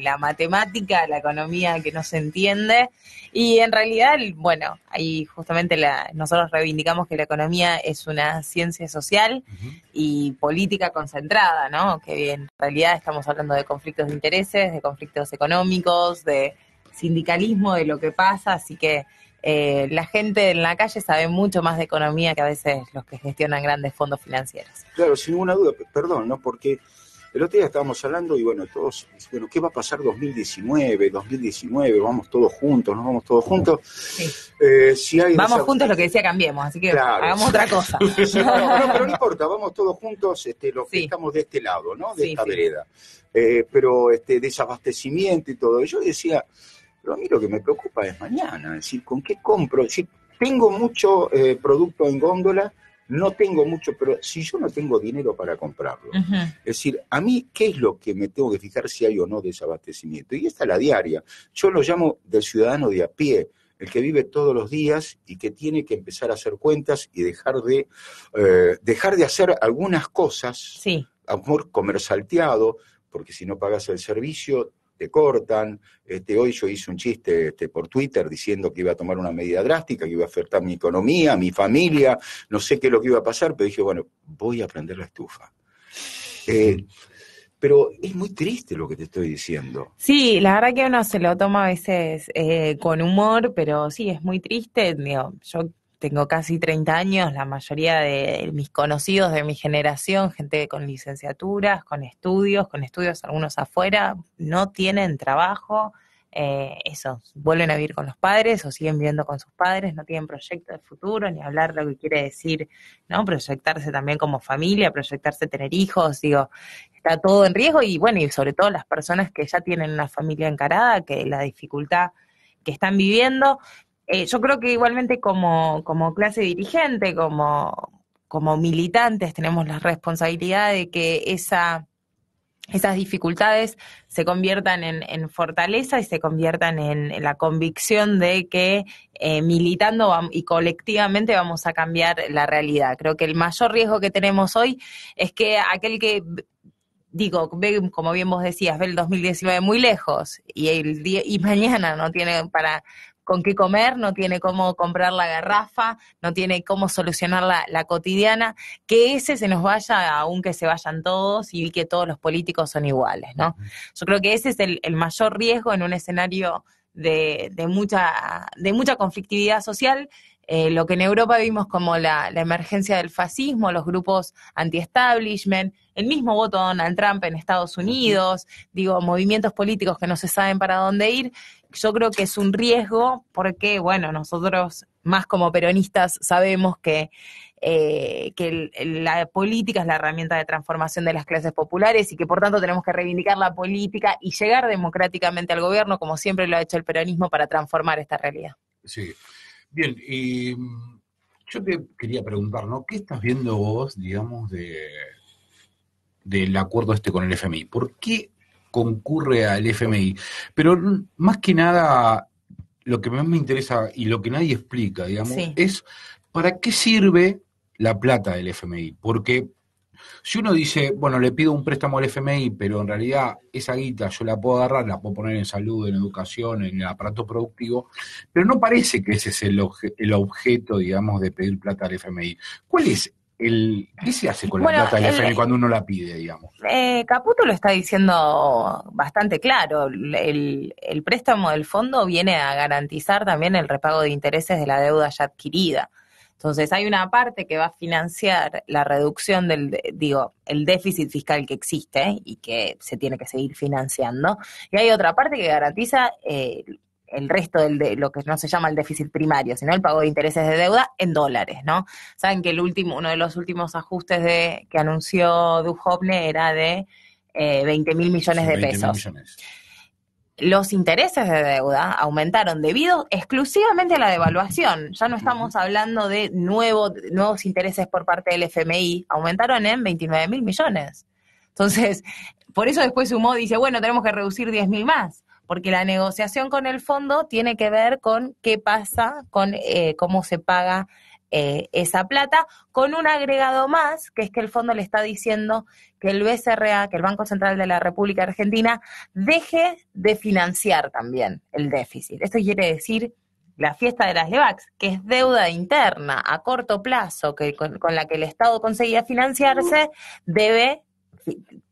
Speaker 5: la matemática, la economía que no se entiende, y en realidad, bueno, ahí justamente nosotros reivindicamos que la economía es una ciencia social y política concentrada, ¿no? Que en realidad estamos hablando de conflictos de intereses, de conflictos económicos, de sindicalismo, de lo que pasa, así que la gente en la calle sabe mucho más de economía que a veces los que gestionan grandes fondos financieros.
Speaker 3: Claro, sin ninguna duda, perdón, ¿no? Porque el otro día estábamos hablando y todos, ¿qué va a pasar 2019? Vamos todos juntos, ¿no? Vamos todos juntos.
Speaker 5: Sí.
Speaker 3: Si hay
Speaker 5: vamos juntos, lo que decía cambiemos, así que claro, hagamos otra cosa.
Speaker 3: Pero no importa, vamos todos juntos, los que estamos de este lado, ¿no? De esta vereda. Pero desabastecimiento y todo. Yo decía, pero a mí lo que me preocupa es mañana, es decir, ¿con qué compro? Si tengo mucho producto en góndola, no tengo mucho, pero si yo no tengo dinero para comprarlo, es decir, a mí, ¿qué es lo que me tengo que fijar si hay o no desabastecimiento? Y esta es la diaria. Yo lo llamo del ciudadano de a pie, el que vive todos los días y que tiene que empezar a hacer cuentas y dejar de hacer algunas cosas, amor, comer salteado, porque si no pagas el servicio te cortan. Hoy yo hice un chiste por Twitter diciendo que iba a tomar una medida drástica, que iba a afectar mi economía, mi familia, no sé qué es lo que iba a pasar, pero dije, bueno, voy a prender la estufa. Pero es muy triste lo que te estoy diciendo.
Speaker 5: Sí, la verdad que uno se lo toma a veces con humor, pero sí, es muy triste. Digo, yo tengo casi 30 años, la mayoría de mis conocidos de mi generación, gente con licenciaturas, con estudios algunos afuera, no tienen trabajo, vuelven a vivir con los padres o siguen viviendo con sus padres, no tienen proyecto de futuro, ni hablar lo que quiere decir, ¿no? Proyectarse también como familia, proyectarse tener hijos, está todo en riesgo, y bueno, y sobre todo las personas que ya tienen una familia encarada, que la dificultad que están viviendo. Yo creo que igualmente como clase dirigente, como militantes, tenemos la responsabilidad de que esas dificultades se conviertan en fortaleza y se conviertan en la convicción de que militando y colectivamente vamos a cambiar la realidad. Creo que el mayor riesgo que tenemos hoy es que aquel que... ve, como bien vos decías, ve el 2019 muy lejos y mañana no tiene con qué comer, no tiene cómo comprar la garrafa, no tiene cómo solucionar la cotidiana, que ese se nos vaya, aunque se vayan todos, y que todos los políticos son iguales, ¿no? Yo creo que ese es el mayor riesgo en un escenario de mucha conflictividad social. Lo que en Europa vimos como la emergencia del fascismo, los grupos anti-establishment, el mismo voto de Donald Trump en Estados Unidos, movimientos políticos que no se saben para dónde ir. Yo creo que es un riesgo porque, bueno, nosotros más como peronistas sabemos que la política es la herramienta de transformación de las clases populares y que por tanto tenemos que reivindicar la política y llegar democráticamente al gobierno, como siempre lo ha hecho el peronismo, para transformar esta realidad.
Speaker 2: Sí. Bien, y yo te quería preguntar, ¿no? ¿Qué estás viendo vos, digamos, del acuerdo con el FMI? ¿Por qué concurre al FMI? Pero más que nada, lo que más me interesa y lo que nadie explica, digamos, es ¿Para qué sirve la plata del FMI? Porque si uno dice, bueno, le pido un préstamo al FMI, pero en realidad esa guita yo la puedo agarrar, la puedo poner en salud, en educación, en el aparato productivo, pero no parece que ese es el objeto, digamos, de pedir plata al FMI. ¿Cuál es qué se hace con la plata del FMI cuando uno la pide, digamos?
Speaker 5: Caputo lo está diciendo bastante claro. El préstamo del fondo viene a garantizar también el repago de intereses de la deuda ya adquirida. Entonces hay una parte que va a financiar la reducción el déficit fiscal que existe y que se tiene que seguir financiando. Y hay otra parte que garantiza el resto de lo que no se llama el déficit primario, sino el pago de intereses de deuda en dólares, ¿no? Saben que uno de los últimos ajustes que anunció Duhovne era de 20.000 millones de pesos. Millones. Los intereses de deuda aumentaron debido exclusivamente a la devaluación. Ya no estamos hablando de nuevos intereses por parte del FMI, aumentaron en 29.000 millones. Entonces, por eso después sumó, dice, bueno, tenemos que reducir 10.000 más, porque la negociación con el fondo tiene que ver con qué pasa, con cómo se paga esa plata, con un agregado más, que es que el fondo le está diciendo que el BCRA, que el Banco Central de la República Argentina, deje de financiar también el déficit. Esto quiere decir la fiesta de las LEVAX, que es deuda interna a corto plazo, que con la que el Estado conseguía financiarse, debe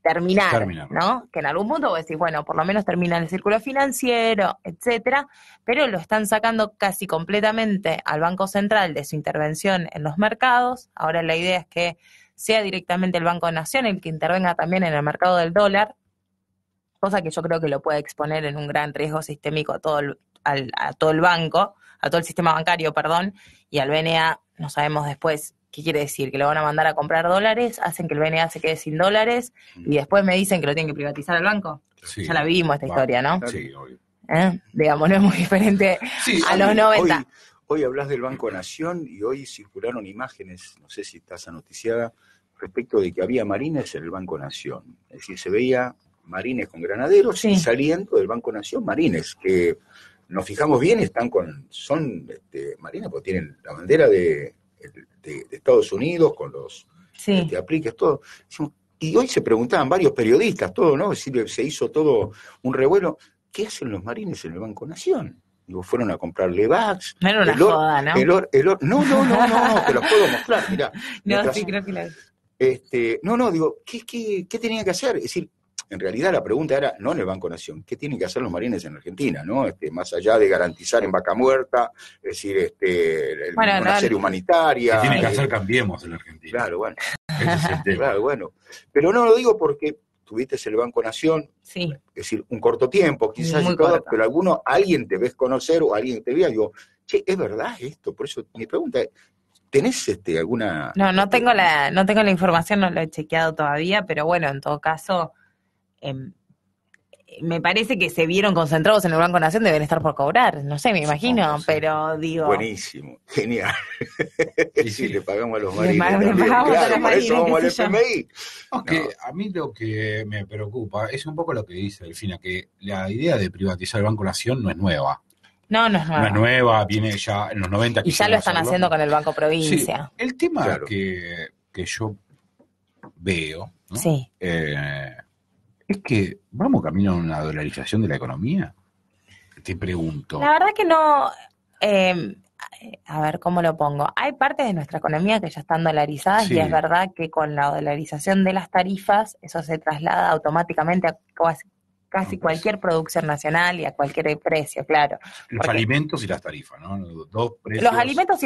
Speaker 5: terminar, ¿no? Que en algún punto vos decís, bueno, por lo menos termina el círculo financiero, etcétera, pero lo están sacando casi completamente al Banco Central de su intervención en los mercados. Ahora la idea es que sea directamente el Banco Nación el que intervenga también en el mercado del dólar, cosa que yo creo que lo puede exponer en un gran riesgo sistémico a todo el banco, a todo el sistema bancario, perdón, y al BNA no sabemos después. ¿Qué quiere decir? Que lo van a mandar a comprar dólares, hacen que el BNA se quede sin dólares y después me dicen que lo tienen que privatizar al banco. Sí, ya la vivimos esta historia, ¿no?
Speaker 3: Sí, obvio.
Speaker 5: Digamos, no es muy diferente a los 90.
Speaker 3: Hoy hablas del Banco Nación y hoy circularon imágenes, no sé si estás anoticiada, respecto de que había marines en el Banco Nación. Es decir, se veía marines con granaderos y saliendo del Banco Nación marines, que nos fijamos bien, son marines porque tienen la bandera de Estados Unidos, con los apliques, todo. Y hoy se preguntaban varios periodistas, todo, ¿no? Es decir, se hizo todo un revuelo. ¿Qué hacen los marines en el Banco Nación? Digo, fueron a comprar LEVAX.
Speaker 5: No era una joda, ¿no?
Speaker 3: No, te lo puedo mostrar, mirá.
Speaker 5: No, sí, creo que la...
Speaker 3: digo, ¿qué tenían que hacer? Es decir, en realidad la pregunta era, no en el Banco Nación, ¿qué tienen que hacer los marines en Argentina? ¿No? Más allá de garantizar en Vaca Muerta, es decir, una serie humanitaria.
Speaker 2: ¿Qué tienen que hacer? Cambiemos en Argentina.
Speaker 3: Claro, bueno.
Speaker 2: Ese es el tema.
Speaker 3: Claro, bueno. Pero no lo digo porque tuviste el Banco Nación, es decir, un corto tiempo, quizás y todo, pero alguien te ves conocer o alguien te vea, digo, che, ¿es verdad esto? Por eso mi pregunta es, ¿tenés alguna...?
Speaker 5: No tengo la información, no lo he chequeado todavía, pero bueno, en todo caso... me parece que se vieron concentrados en el Banco Nación, deben estar por cobrar, no sé, me imagino, pero digo...
Speaker 3: Buenísimo, genial. Sí, le pagamos a los marines
Speaker 5: por
Speaker 3: eso vamos al FMI.
Speaker 2: Aunque a mí lo que me preocupa es un poco lo que dice Delfina, que la idea de privatizar el Banco Nación no es nueva.
Speaker 5: No es nueva.
Speaker 2: No es nueva, viene ya en los 90.
Speaker 5: Y ya lo están haciendo con el Banco Provincia.
Speaker 2: Sí, el tema que yo veo, ¿no?
Speaker 5: Sí.
Speaker 2: Es que vamos camino a una dolarización de la economía. Te pregunto.
Speaker 5: La verdad que no. A ver, ¿cómo lo pongo? Hay partes de nuestra economía que ya están dolarizadas y es verdad que con la dolarización de las tarifas eso se traslada automáticamente a casi cualquier producción nacional y a cualquier precio, claro.
Speaker 2: Los alimentos y las tarifas, ¿no? Dos precios.
Speaker 5: Los alimentos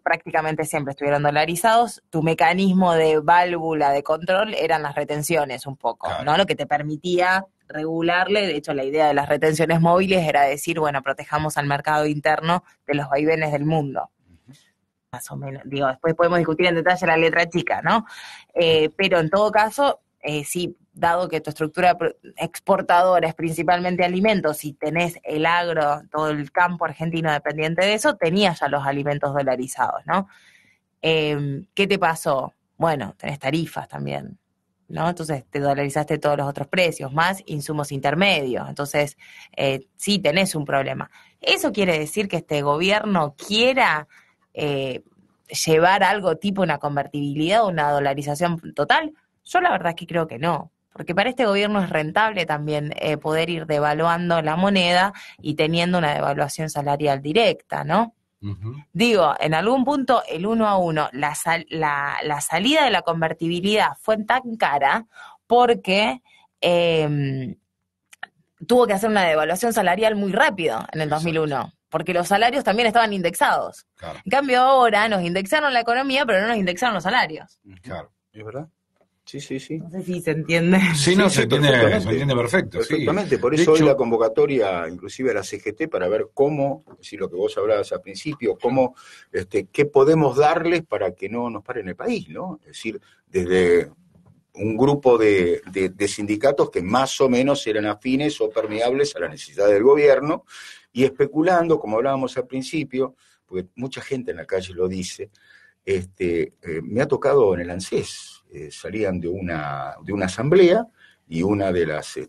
Speaker 5: prácticamente siempre estuvieron dolarizados. Tu mecanismo de válvula de control eran las retenciones un poco, claro, ¿no? Lo que te permitía regularle. De hecho, la idea de las retenciones móviles era decir, bueno, protejamos al mercado interno de los vaivenes del mundo. Más o menos. Digo, después podemos discutir en detalle la letra chica, ¿no? Pero en todo caso, sí, dado que tu estructura exportadora es principalmente alimentos y tenés el agro, todo el campo argentino dependiente de eso, tenías ya los alimentos dolarizados, ¿no? ¿Qué te pasó? Bueno, tenés tarifas también, ¿no? Entonces te dolarizaste todos los otros precios, más insumos intermedios. Entonces, sí tenés un problema. ¿Eso quiere decir que este gobierno quiera llevar algo tipo una convertibilidad o una dolarización total? Yo la verdad es que creo que no, porque para este gobierno es rentable también poder ir devaluando la moneda y teniendo una devaluación salarial directa, ¿no?
Speaker 2: Ujú.
Speaker 5: Digo, en algún punto el 1 a 1, la salida de la convertibilidad fue tan cara porque tuvo que hacer una devaluación salarial muy rápido en el 2001, porque los salarios también estaban indexados.
Speaker 2: Claro,
Speaker 5: En cambio ahora nos indexaron la economía, pero no nos indexaron los salarios.
Speaker 2: claro.
Speaker 3: ¿Es verdad? Sí.
Speaker 5: No sé si se entiende.
Speaker 2: Sí, no,
Speaker 3: Sí,
Speaker 2: se entiende
Speaker 3: perfectamente.
Speaker 2: perfecto.
Speaker 3: Perfectamente, por
Speaker 2: De
Speaker 3: eso hoy
Speaker 2: hecho,
Speaker 3: la convocatoria inclusive a la CGT para ver cómo, es decir, lo que vos hablabas al principio, cómo, qué podemos darles para que no nos paren el país, ¿no? Es decir, desde un grupo de sindicatos que más o menos eran afines o permeables a la necesidad del gobierno, y especulando, como hablábamos al principio, porque mucha gente en la calle lo dice, me ha tocado en el ANSES, salían de una asamblea, y una de las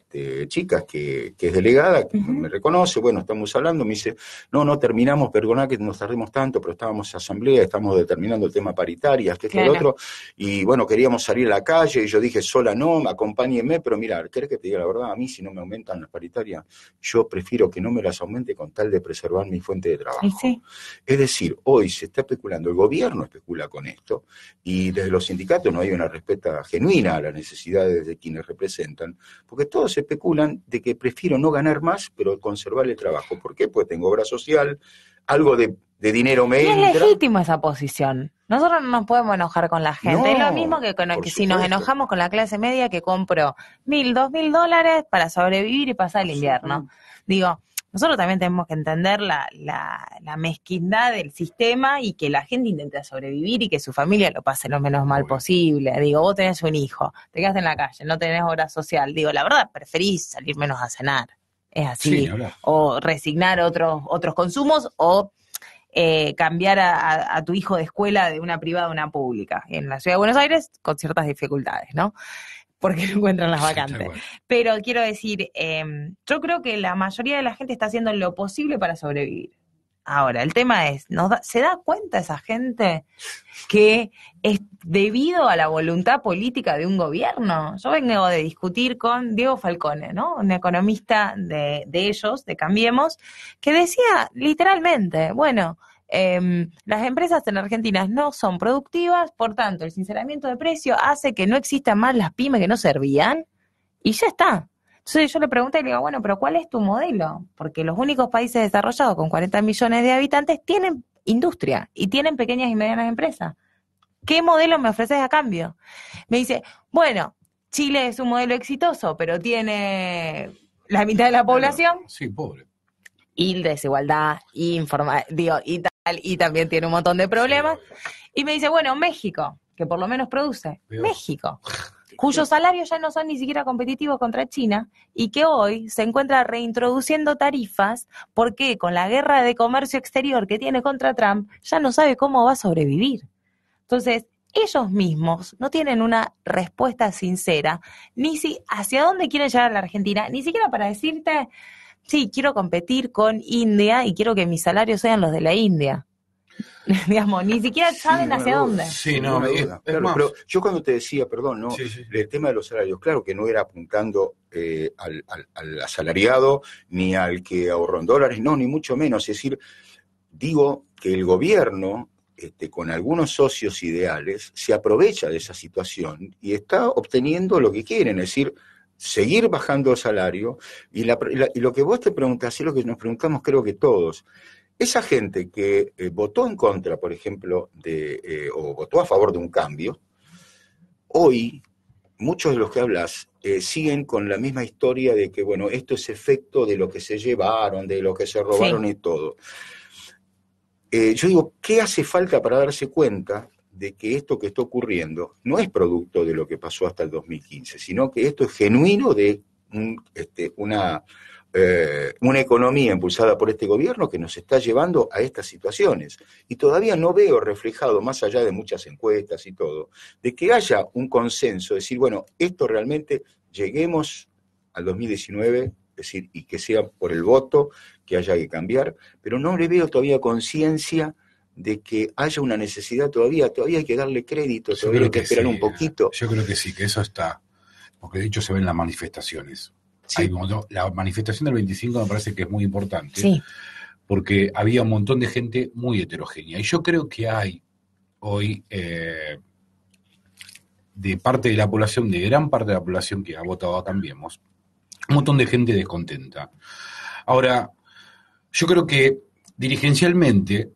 Speaker 3: chicas que es delegada, que me reconoce, bueno, estamos hablando, me dice, no terminamos, perdoná que nos tardemos tanto, pero estábamos en asamblea, estamos determinando el tema paritarias, que esto y lo otro, y bueno, queríamos salir a la calle, y yo dije, sola no, acompáñenme, pero mira, ¿querés que te diga la verdad? A mí si no me aumentan las paritarias, yo prefiero que no me las aumente con tal de preservar mi fuente de trabajo.
Speaker 5: Sí.
Speaker 3: Es decir, hoy se está especulando, el gobierno especula con esto, y desde los sindicatos no hay una respuesta genuina a las necesidades de quienes representan, porque todos especulan de que prefiero no ganar más, pero conservar el trabajo. ¿Por qué? Pues tengo obra social, algo de dinero me
Speaker 5: Y es
Speaker 3: entra.
Speaker 5: legítimo esa posición. Nosotros no nos podemos enojar con la gente.
Speaker 3: No,
Speaker 5: es lo mismo que
Speaker 3: por
Speaker 5: si nos
Speaker 3: supuesto.
Speaker 5: enojamos con la clase media que compró $1.000, $2.000 para sobrevivir y pasar el invierno. Digo, nosotros también tenemos que entender la mezquindad del sistema y que la gente intente sobrevivir y que su familia lo pase lo menos mal posible. Digo, vos tenés un hijo, te quedaste en la calle, no tenés obra social. Digo, la verdad, preferís salir menos a cenar. Es así.
Speaker 2: Sí, hablar.
Speaker 5: O resignar otros consumos o cambiar a tu hijo de escuela de una privada a una pública. En la Ciudad de Buenos Aires, con ciertas dificultades, ¿no? Porque no encuentran las vacantes. Pero quiero decir, yo creo que la mayoría de la gente está haciendo lo posible para sobrevivir. Ahora, el tema es, ¿se da cuenta esa gente que es debido a la voluntad política de un gobierno? Yo vengo de discutir con Diego Falcone, ¿no? Un economista de ellos, de Cambiemos, que decía literalmente, bueno, las empresas en Argentina no son productivas, por tanto, el sinceramiento de precio hace que no existan más las pymes que no servían, y ya está. Entonces yo le pregunté y le digo, bueno, pero ¿cuál es tu modelo? Porque los únicos países desarrollados con 40 millones de habitantes tienen industria y tienen pequeñas y medianas empresas. ¿Qué modelo me ofreces a cambio? Me dice, bueno, Chile es un modelo exitoso, pero tiene la mitad de la población.
Speaker 2: Sí, pobre.
Speaker 5: Y desigualdad, y también tiene un montón de problemas. Y me dice, bueno, México, que por lo menos produce.
Speaker 2: Peor.
Speaker 5: México, cuyos salarios ya no son ni siquiera competitivos contra China y que hoy se encuentra reintroduciendo tarifas porque con la guerra de comercio exterior que tiene contra Trump ya no sabe cómo va a sobrevivir. Entonces, ellos mismos no tienen una respuesta sincera ni hacia dónde quieren llegar a la Argentina, ni siquiera para decirte, sí, quiero competir con India y quiero que mis salarios sean los de la India. Digamos, ni siquiera saben hacia dónde.
Speaker 2: Sí, no,
Speaker 3: claro,
Speaker 2: más.
Speaker 3: pero yo cuando te decía, perdón, ¿no?
Speaker 2: Sí.
Speaker 3: El tema de los salarios, claro que no era apuntando al asalariado, ni al que ahorró en dólares, no, ni mucho menos. Es decir, digo que el gobierno, con algunos socios ideales, se aprovecha de esa situación y está obteniendo lo que quieren, es decir, seguir bajando el salario. Y lo que vos te preguntás, y lo que nos preguntamos creo que todos, esa gente que votó en contra, por ejemplo, o votó a favor de un cambio, hoy muchos de los que hablas siguen con la misma historia de que, bueno, esto es efecto de lo que se llevaron, de lo que se robaron y todo. Yo digo, ¿qué hace falta para darse cuenta de que esto que está ocurriendo no es producto de lo que pasó hasta el 2015, sino que esto es genuino de una economía impulsada por este gobierno que nos está llevando a estas situaciones? Y todavía no veo reflejado, más allá de muchas encuestas y todo, de que haya un consenso, decir, bueno, esto realmente lleguemos al 2019, es decir, y que sea por el voto que haya que cambiar, pero no le veo todavía conciencia de que haya una necesidad todavía hay que darle crédito, todavía hay que esperar un poquito.
Speaker 2: Yo creo que sí, que eso está, porque de hecho se ven las manifestaciones.
Speaker 3: Sí.
Speaker 2: La manifestación del 25 me parece que es muy importante,
Speaker 5: Sí.
Speaker 2: porque había un montón de gente muy heterogénea. Y yo creo que hay hoy, de parte de la población, de gran parte de la población que ha votado a Cambiemos, un montón de gente descontenta. Ahora, yo creo que dirigencialmente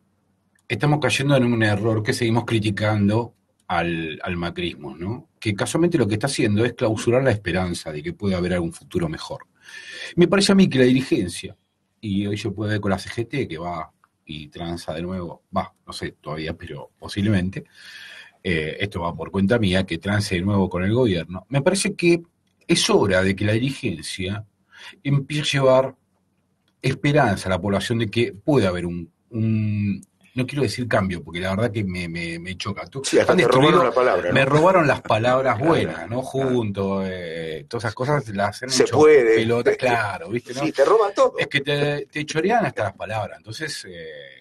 Speaker 2: estamos cayendo en un error que seguimos criticando al macrismo, ¿no? Que casualmente lo que está haciendo es clausurar la esperanza de que puede haber algún futuro mejor. Me parece a mí que la dirigencia, y hoy se puede ver con la CGT que va y transa de nuevo, no sé todavía, pero posiblemente, esto va por cuenta mía, que trance de nuevo con el gobierno. Me parece que es hora de que la dirigencia empiece a llevar esperanza a la población de que puede haber un no quiero decir cambio, porque la verdad que me choca.
Speaker 3: Sí, hasta te robaron la palabra, ¿no?
Speaker 2: Me robaron las palabras
Speaker 3: Claro,
Speaker 2: buenas, ¿no? Juntos, todas esas cosas las hacen
Speaker 3: se
Speaker 2: mucho
Speaker 3: puede.
Speaker 2: pelota, claro, ¿viste? ¿No?
Speaker 3: Sí, te roban todo.
Speaker 2: Es que te chorean hasta las palabras, entonces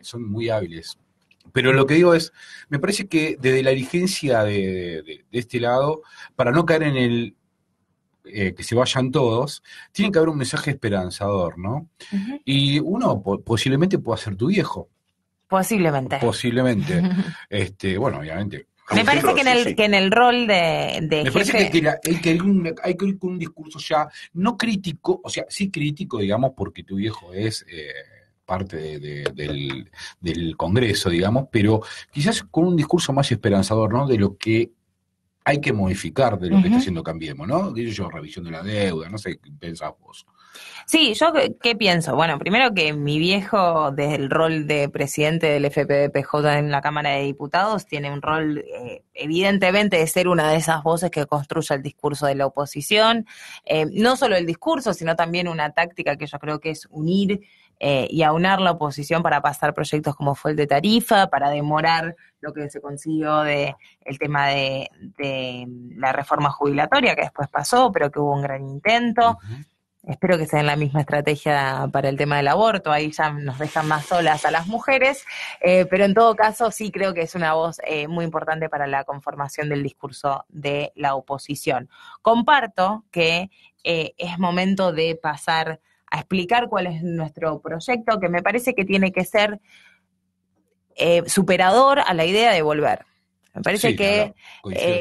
Speaker 2: son muy hábiles. Pero lo que digo es, me parece que desde la dirigencia de este lado, para no caer en el que se vayan todos, tiene que haber un mensaje esperanzador, ¿no?
Speaker 5: Uh-huh.
Speaker 2: Y uno posiblemente pueda ser tu viejo.
Speaker 5: Posiblemente.
Speaker 2: Bueno, obviamente.
Speaker 5: Me parece que en el rol de
Speaker 2: Me
Speaker 5: jefe...
Speaker 2: parece que hay que ir con un discurso ya no crítico, o sea, sí crítico, digamos, porque tu viejo es parte del Congreso, digamos, pero quizás con un discurso más esperanzador, ¿no? De lo que hay que modificar de lo que está haciendo Cambiemos, ¿no? Yo, revisión de la deuda, no sé qué pensás vos.
Speaker 5: Sí, yo qué pienso. Bueno, primero que mi viejo, desde el rol de presidente del FPDPJ en la Cámara de Diputados, tiene un rol evidentemente de ser una de esas voces que construye el discurso de la oposición. No solo el discurso, sino también una táctica que yo creo que es unir y aunar la oposición para pasar proyectos como fue el de tarifa, para demorar lo que se consiguió de el tema de la reforma jubilatoria, que después pasó, pero que hubo un gran intento. Espero que sea la misma estrategia para el tema del aborto, ahí ya nos dejan más solas a las mujeres, pero en todo caso sí creo que es una voz muy importante para la conformación del discurso de la oposición. Comparto que es momento de pasar a explicar cuál es nuestro proyecto, que me parece que tiene que ser superador a la idea de volver. Me parece
Speaker 2: Sí,
Speaker 5: que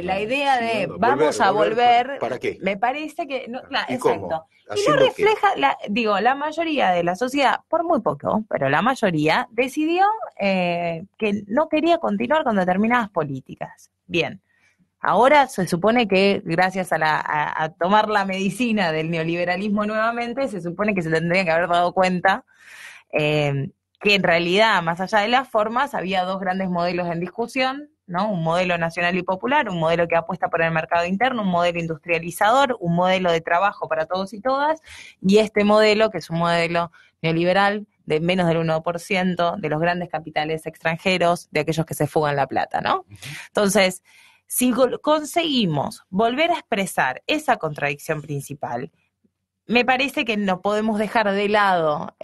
Speaker 5: la idea de vamos a volver,
Speaker 3: ¿para qué?
Speaker 5: me parece que, no, claro,
Speaker 3: ¿Y
Speaker 5: exacto.
Speaker 3: cómo?
Speaker 5: Y no refleja, la mayoría de la sociedad, por muy poco, pero la mayoría decidió que no quería continuar con determinadas políticas. Bien, ahora se supone que gracias a tomar la medicina del neoliberalismo nuevamente, se supone que se tendrían que haber dado cuenta que en realidad, más allá de las formas, había dos grandes modelos en discusión, ¿no? Un modelo nacional y popular, un modelo que apuesta por el mercado interno, un modelo industrializador, un modelo de trabajo para todos y todas, y este modelo, que es un modelo neoliberal de menos del 1% de los grandes capitales extranjeros, de aquellos que se fugan la plata, ¿no? Entonces, si conseguimos volver a expresar esa contradicción principal, me parece que no podemos dejar de lado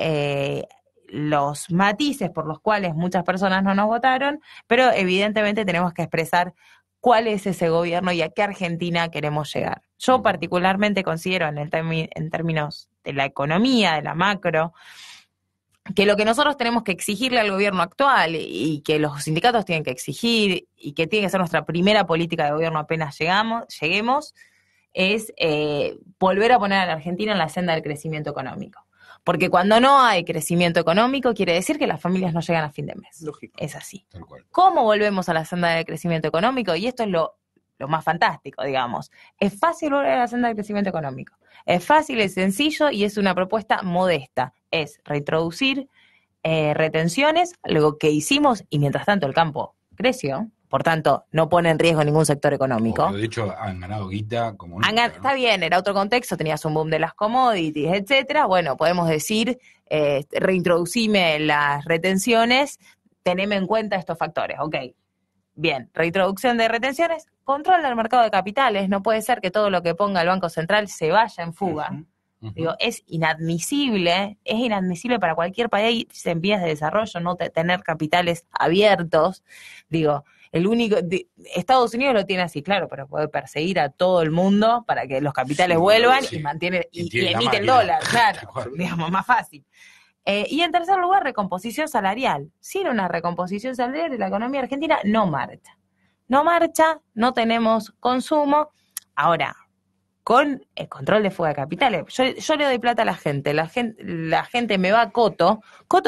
Speaker 5: los matices por los cuales muchas personas no nos votaron, pero evidentemente tenemos que expresar cuál es ese gobierno y a qué Argentina queremos llegar. Yo particularmente considero en términos de la economía, de la macro, que lo que nosotros tenemos que exigirle al gobierno actual y que los sindicatos tienen que exigir y que tiene que ser nuestra primera política de gobierno apenas lleguemos, es volver a poner a la Argentina en la senda del crecimiento económico. Porque cuando no hay crecimiento económico, quiere decir que las familias no llegan a fin de mes.
Speaker 3: Lógico.
Speaker 5: Es así.
Speaker 2: Tal cual.
Speaker 5: ¿Cómo volvemos a la senda del crecimiento económico? Y esto es lo más fantástico, digamos. Es fácil volver a la senda del crecimiento económico. Es fácil, es sencillo y es una propuesta modesta. Es reintroducir retenciones, algo que hicimos y mientras tanto el campo creció. Por tanto, no pone en riesgo ningún sector económico.
Speaker 2: Obvio, de hecho, han ganado guita como nunca, ¿no?
Speaker 5: Está bien, era otro contexto, tenías un boom de las commodities, etcétera. Bueno, podemos decir, reintroducime las retenciones, teneme en cuenta estos factores. Ok, bien, reintroducción de retenciones, controla el mercado de capitales. No puede ser que todo lo que ponga el Banco Central se vaya en fuga. Digo, es inadmisible para cualquier país en vías de desarrollo no tener capitales abiertos. Digo, Estados Unidos lo tiene así, claro, pero puede perseguir a todo el mundo para que los capitales vuelvan y mantiene y emite el dólar, claro, digamos, más fácil. Y en tercer lugar, recomposición salarial. Sin una recomposición salarial, la economía argentina no marcha. No marcha, no tenemos consumo. Ahora, con el control de fuga de capitales, yo le doy plata a la gente me va a Coto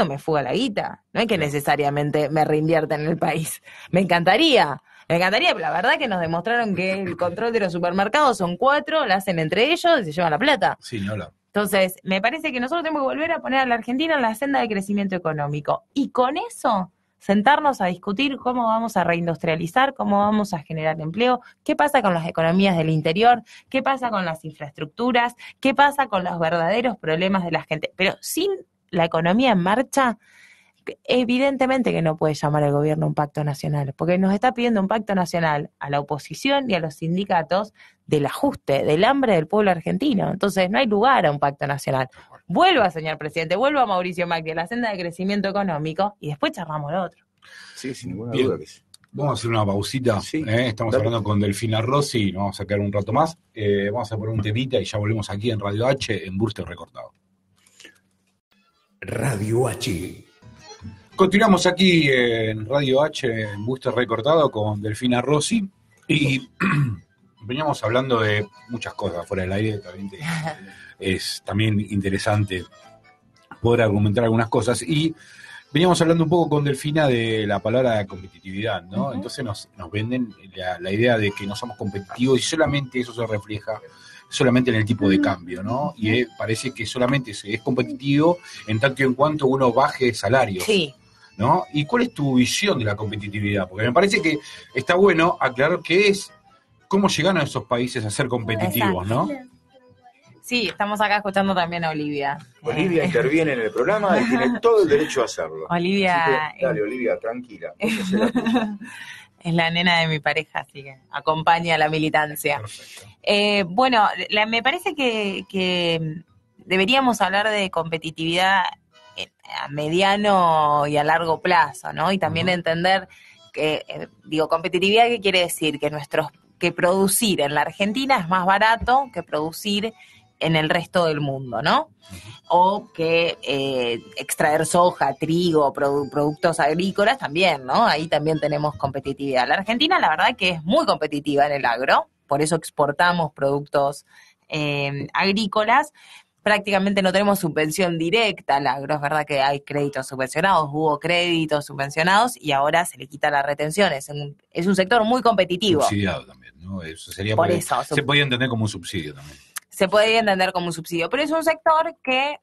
Speaker 5: me fuga la guita. No es que necesariamente me reinvierta en el país. Me encantaría, pero la verdad que nos demostraron que el control de los supermercados son 4, la hacen entre ellos y se llevan la plata.
Speaker 2: Sí, no la.
Speaker 5: Entonces, me parece que nosotros tenemos que volver a poner a la Argentina en la senda de crecimiento económico. Y con eso, sentarnos a discutir cómo vamos a reindustrializar, cómo vamos a generar empleo, qué pasa con las economías del interior, qué pasa con las infraestructuras, qué pasa con los verdaderos problemas de la gente. Pero sin la economía en marcha, evidentemente que no puede llamar al gobierno un pacto nacional, porque nos está pidiendo un pacto nacional a la oposición y a los sindicatos del ajuste, del hambre del pueblo argentino. Entonces no hay lugar a un pacto nacional. Vuelva, señor presidente, vuelva Mauricio Macri a la senda de crecimiento económico y después charlamos lo otro.
Speaker 3: Sí, sin ninguna
Speaker 2: Bien.
Speaker 3: duda que sí.
Speaker 2: Vamos a hacer una pausita.
Speaker 3: Sí.
Speaker 2: Estamos hablando con Delfina Rossi, nos vamos a quedar un rato más. Vamos a poner un temita y ya volvemos aquí en Radio H, en Busto Recortado.
Speaker 4: Radio H.
Speaker 2: Continuamos aquí en Radio H, en Busto Recortado, con Delfina Rossi. Y veníamos hablando de muchas cosas fuera del aire. Es también interesante poder argumentar algunas cosas. Y veníamos hablando un poco con Delfina de la palabra competitividad, ¿no? Uh-huh. Entonces nos venden la idea de que no somos competitivos y solamente eso se refleja solamente en el tipo de cambio, ¿no? Y parece que solamente es competitivo en tanto y en cuanto uno baje salarios.
Speaker 5: Sí.
Speaker 2: ¿No? ¿Y cuál es tu visión de la competitividad? Porque me parece que está bueno aclarar qué es, cómo llegan a esos países a ser competitivos, ¿no?
Speaker 5: Sí, estamos acá escuchando también a Olivia.
Speaker 3: Olivia interviene en el programa y tiene todo el derecho a hacerlo.
Speaker 5: Olivia.
Speaker 3: Así que, dale, Olivia, tranquila.
Speaker 5: Es la nena de mi pareja, así que acompaña a la militancia.
Speaker 2: Perfecto.
Speaker 5: Bueno, me parece que deberíamos hablar de competitividad a mediano y a largo plazo, ¿no? Y también entender que, competitividad, ¿qué quiere decir? Que producir en la Argentina es más barato que producir en el resto del mundo, ¿no? O que extraer soja, trigo, productos agrícolas también, ¿no? Ahí también tenemos competitividad. La Argentina, la verdad que es muy competitiva en el agro, por eso exportamos productos agrícolas. Prácticamente no tenemos subvención directa al agro, es verdad que hay créditos subvencionados, hubo créditos subvencionados y ahora se le quita la retención, es un sector muy competitivo.
Speaker 2: Subsidiado también, ¿no? Eso sería
Speaker 5: por eso.
Speaker 2: Se podía entender como un subsidio también.
Speaker 5: Se podría entender como un subsidio, pero es un sector que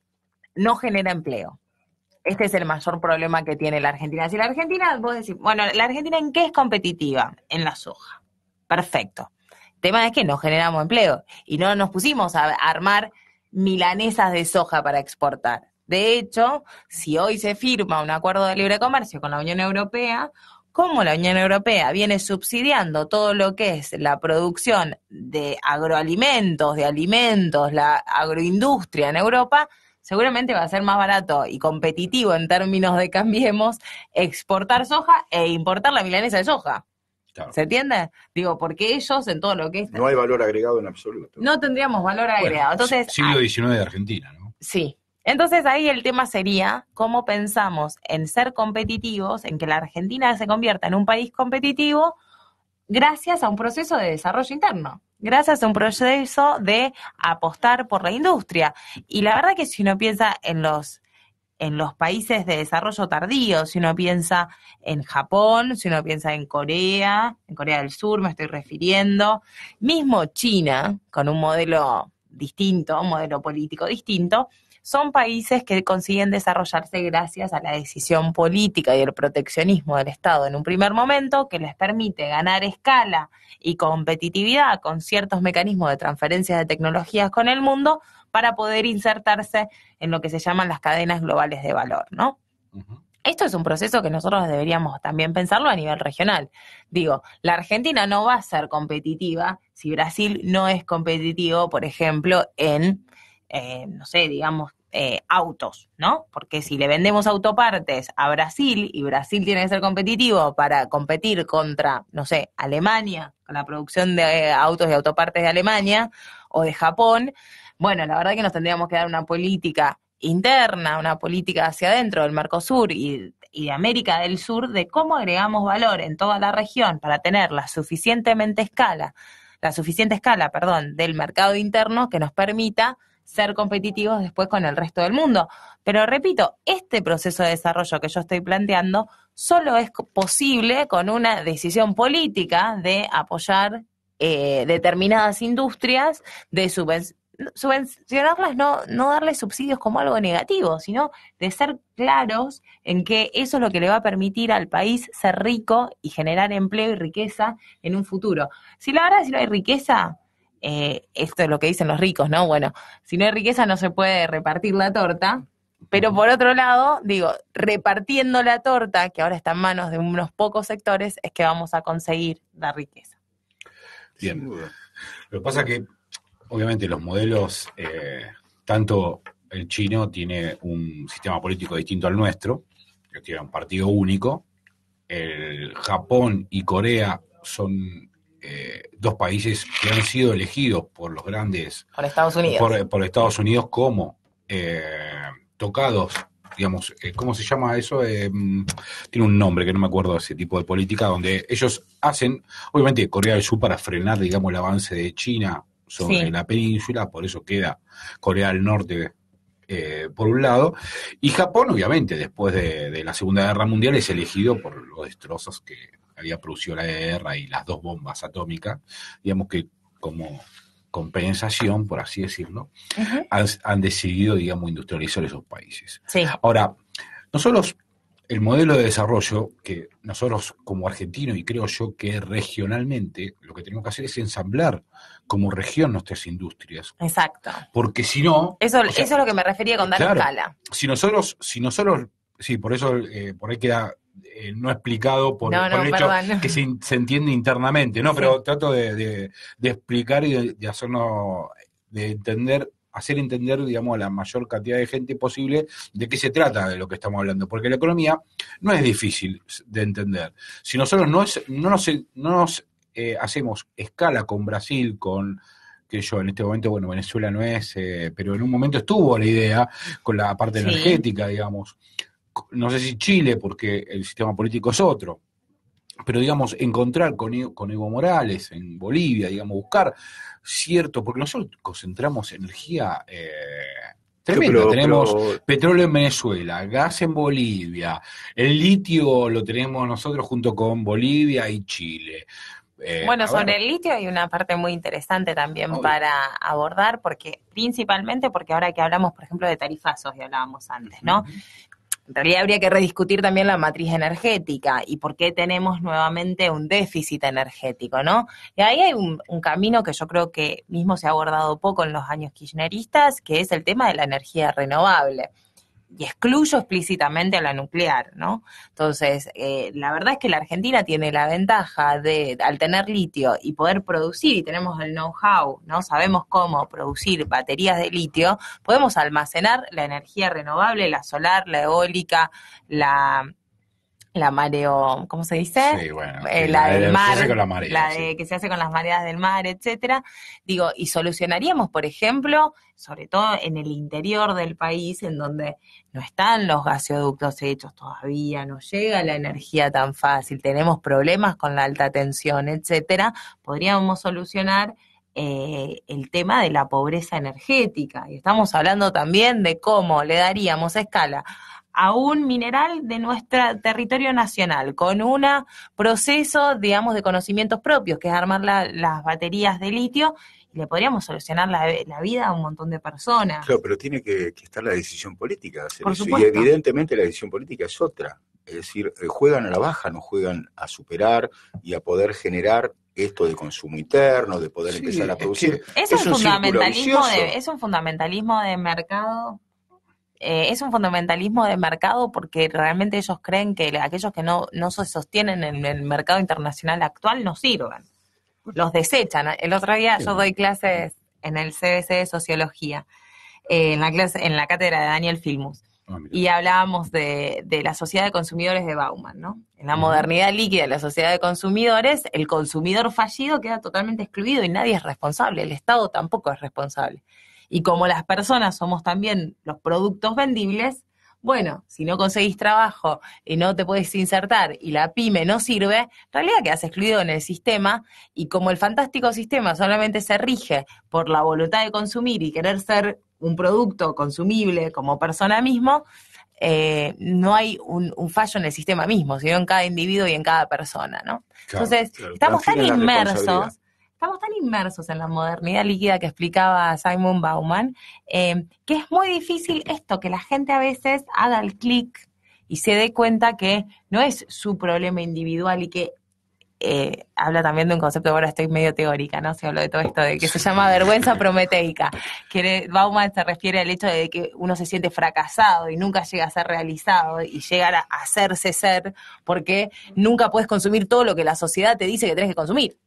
Speaker 5: no genera empleo. Este es el mayor problema que tiene la Argentina. Si la Argentina, vos decís, bueno, ¿la Argentina en qué es competitiva? En la soja. Perfecto. El tema es que no generamos empleo y no nos pusimos a armar milanesas de soja para exportar. De hecho, si hoy se firma un acuerdo de libre comercio con la Unión Europea, como la Unión Europea viene subsidiando todo lo que es la producción de agroalimentos, de alimentos, la agroindustria en Europa, seguramente va a ser más barato y competitivo en términos de cambiemos exportar soja e importar la milanesa de soja. Claro. ¿Se entiende? Digo, porque ellos en todo lo que es...
Speaker 3: No hay valor agregado en absoluto.
Speaker 5: No tendríamos valor agregado. Entonces,
Speaker 2: siglo XIX de Argentina, ¿no?
Speaker 5: Sí. Entonces ahí el tema sería cómo pensamos en ser competitivos, en que la Argentina se convierta en un país competitivo gracias a un proceso de desarrollo interno, gracias a un proceso de apostar por la industria. Y la verdad que si uno piensa en los países de desarrollo tardío, si uno piensa en Japón, si uno piensa en Corea del Sur me estoy refiriendo, mismo China, con un modelo distinto, un modelo político distinto, son países que consiguen desarrollarse gracias a la decisión política y el proteccionismo del Estado en un primer momento, que les permite ganar escala y competitividad con ciertos mecanismos de transferencia de tecnologías con el mundo para poder insertarse en lo que se llaman las cadenas globales de valor, ¿no? Uh-huh. Esto es un proceso que nosotros deberíamos también pensarlo a nivel regional. Digo, la Argentina no va a ser competitiva si Brasil no es competitivo, por ejemplo, en no sé, digamos, autos, ¿no? Porque si le vendemos autopartes a Brasil, y Brasil tiene que ser competitivo para competir contra, no sé, Alemania, con la producción de autos y autopartes de Alemania, o de Japón, bueno, la verdad que nos tendríamos que dar una política interna, una política hacia adentro del Mercosur y de América del Sur, de cómo agregamos valor en toda la región para tener la suficiente escala, del mercado interno que nos permita ser competitivos después con el resto del mundo. Pero repito, este proceso de desarrollo que yo estoy planteando solo es posible con una decisión política de apoyar determinadas industrias, de subvencionarlas, no darles subsidios como algo negativo, sino de ser claros en que eso es lo que le va a permitir al país ser rico y generar empleo y riqueza en un futuro. Si la verdad, si no hay riqueza, esto es lo que dicen los ricos, ¿no? Bueno, si no hay riqueza no se puede repartir la torta, pero por otro lado, digo, repartiendo la torta, que ahora está en manos de unos pocos sectores, es que vamos a conseguir la riqueza.
Speaker 2: Bien. Lo que pasa es que, obviamente, los modelos, tanto el chino tiene un sistema político distinto al nuestro, que tiene un partido único, el Japón y Corea son dos países que han sido elegidos por los grandes...
Speaker 5: Por Estados Unidos.
Speaker 2: Por Estados Unidos como tocados, digamos, ¿cómo se llama eso? Tiene un nombre que no me acuerdo de ese tipo de política, donde ellos hacen, obviamente, Corea del Sur para frenar, digamos, el avance de China sobre la península, por eso queda Corea del Norte por un lado, y Japón, obviamente, después de la Segunda Guerra Mundial, es elegido por los destrozos que había producido la guerra y las 2 bombas atómicas, digamos que como compensación, por así decirlo, han decidido, digamos, industrializar esos países.
Speaker 5: Sí.
Speaker 2: Ahora, nosotros, el modelo de desarrollo que nosotros como argentinos, y creo yo que regionalmente, lo que tenemos que hacer es ensamblar como región nuestras industrias.
Speaker 5: Exacto.
Speaker 2: Porque si no...
Speaker 5: Eso es lo que me refería con dar escala.
Speaker 2: Si nosotros, sí, por eso por ahí queda no explicado por el hecho que se entiende internamente, ¿no? Sí. Pero trato de explicar y de hacernos, de entender, hacer entender, digamos, a la mayor cantidad de gente posible de qué se trata de lo que estamos hablando, porque la economía no es difícil de entender. Si nosotros no nos hacemos escala con Brasil, con que yo en este momento, bueno, Venezuela no es, pero en un momento estuvo la idea con la parte energética, digamos. No sé si Chile, porque el sistema político es otro, pero digamos, encontrar con Evo Morales en Bolivia, digamos, buscar cierto, porque nosotros concentramos energía tremenda, tenemos petróleo en Venezuela, gas en Bolivia, el litio lo tenemos nosotros junto con Bolivia y Chile.
Speaker 5: Bueno, sobre el litio hay una parte muy interesante también para abordar, principalmente porque ahora que hablamos, por ejemplo, de tarifazos, y hablábamos antes, ¿no? En realidad habría que rediscutir también la matriz energética y por qué tenemos nuevamente un déficit energético, ¿no? Y ahí hay un camino que yo creo que mismo se ha abordado poco en los años kirchneristas, que es el tema de la energía renovable. Y excluyo explícitamente a la nuclear, ¿no? Entonces, la verdad es que la Argentina tiene la ventaja de, al tener litio y poder producir, y tenemos el know-how, ¿no? Sabemos cómo producir baterías de litio, podemos almacenar la energía renovable, la solar, la eólica, la mareo, ¿cómo se dice?
Speaker 2: Sí, bueno.
Speaker 5: La del mar,
Speaker 2: se hace con la marea,
Speaker 5: que se hace con las mareas del mar, etcétera. Digo, y solucionaríamos, por ejemplo, sobre todo en el interior del país, en donde no están los gasoductos hechos todavía, no llega la energía tan fácil, tenemos problemas con la alta tensión, etcétera, podríamos solucionar el tema de la pobreza energética. Y estamos hablando también de cómo le daríamos a escala a un mineral de nuestro territorio nacional, con un proceso, digamos, de conocimientos propios, que es armar las baterías de litio, y le podríamos solucionar la vida a un montón de personas.
Speaker 3: Claro, pero tiene que estar la decisión política de hacer
Speaker 5: Por
Speaker 3: eso.
Speaker 5: supuesto.
Speaker 3: Y evidentemente la decisión política es otra. Es decir, juegan a la baja, no juegan a superar y a poder generar esto de consumo interno, de poder empezar a producir.
Speaker 5: Es un fundamentalismo de mercado. Es un fundamentalismo de mercado porque realmente ellos creen que aquellos que no se sostienen en el mercado internacional actual no sirven. Los desechan. El otro día yo doy clases en el CBC de Sociología. en la cátedra de Daniel Filmus. Y hablábamos de la sociedad de consumidores de Bauman, ¿no? En la modernidad líquida de la sociedad de consumidores, el consumidor fallido queda totalmente excluido y nadie es responsable, el Estado tampoco es responsable. Y como las personas somos también los productos vendibles, bueno, si no conseguís trabajo y no te puedes insertar y la pyme no sirve, en realidad quedas excluido en el sistema, y como el fantástico sistema solamente se rige por la voluntad de consumir y querer ser un producto consumible como persona mismo, no hay un fallo en el sistema mismo, sino en cada individuo y en cada persona, ¿no?
Speaker 3: Claro,
Speaker 5: Entonces,
Speaker 3: claro.
Speaker 5: estamos tan
Speaker 3: Transfieren la responsabilidad.
Speaker 5: inmersos en la modernidad líquida que explicaba Simon Bauman, que es muy difícil esto, que la gente a veces haga el clic y se dé cuenta que no es su problema individual, y que habla también de un concepto, ahora estoy medio teórica, ¿no? Se habla de todo esto, de que se llama vergüenza prometeica, que Bauman se refiere al hecho de que uno se siente fracasado y nunca llega a ser realizado y llegar a hacerse ser, porque nunca puedes consumir todo lo que la sociedad te dice que tenés que consumir,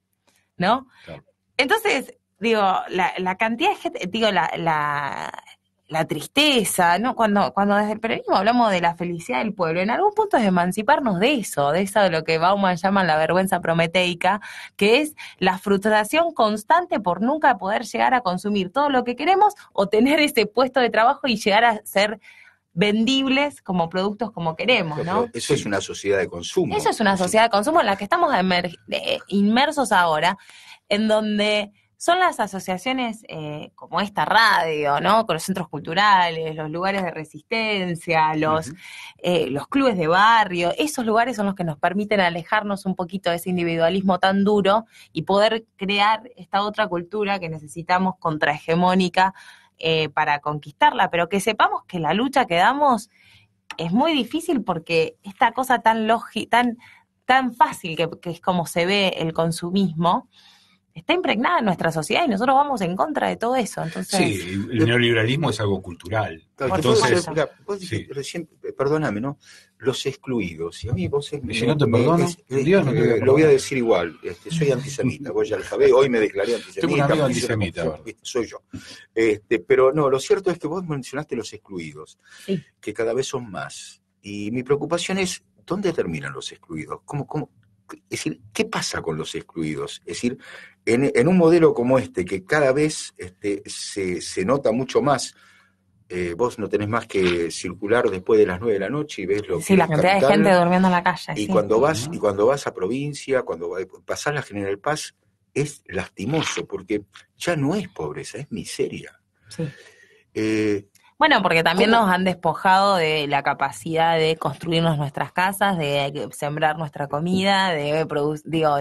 Speaker 5: ¿no? Claro. Entonces, digo, la cantidad de gente, digo, la tristeza, ¿no? Cuando desde el peronismo hablamos de la felicidad del pueblo, en algún punto es emanciparnos de eso de lo que Bauman llama la vergüenza prometeica, que es la frustración constante por nunca poder llegar a consumir todo lo que queremos o tener ese puesto de trabajo y llegar a ser vendibles como productos como queremos, ¿no?
Speaker 3: Eso es una sociedad de consumo.
Speaker 5: Eso es una sociedad de consumo en la que estamos inmersos ahora, en donde son las asociaciones como esta radio, ¿no? Con los centros culturales, los lugares de resistencia, los clubes de barrio. Esos lugares son los que nos permiten alejarnos un poquito de ese individualismo tan duro y poder crear esta otra cultura que necesitamos contrahegemónica para conquistarla. Pero que sepamos que la lucha que damos es muy difícil, porque esta cosa tan tan fácil que es como se ve el consumismo, está impregnada en nuestra sociedad y nosotros vamos en contra de todo eso. Entonces,
Speaker 2: sí, el neoliberalismo es algo cultural.
Speaker 3: Entonces, vos dijiste recién, perdóname, ¿no? Los excluidos. Y a mí vos
Speaker 2: si no te perdono, Dios no te
Speaker 3: lo voy a decir igual. Soy antisemita, vos ya lo sabés. Hoy me declaré antisemita.
Speaker 2: Tengo un amigo antisemita.
Speaker 3: Soy yo. Pero no, lo cierto es que vos mencionaste los excluidos, sí, que cada vez son más. Y mi preocupación es, ¿dónde terminan los excluidos? ¿Cómo? Es decir, ¿qué pasa con los excluidos? Es decir, en un modelo como este, que cada vez se nota mucho más, vos no tenés más que circular después de las 9 de la noche y ves lo que
Speaker 5: sí, la cantidad de gente durmiendo en la calle.
Speaker 3: Y cuando vas a provincia, cuando pasás la General Paz, es lastimoso, porque ya no es pobreza, es miseria. Sí.
Speaker 5: Bueno, porque también nos han despojado de la capacidad de construirnos nuestras casas, de sembrar nuestra comida,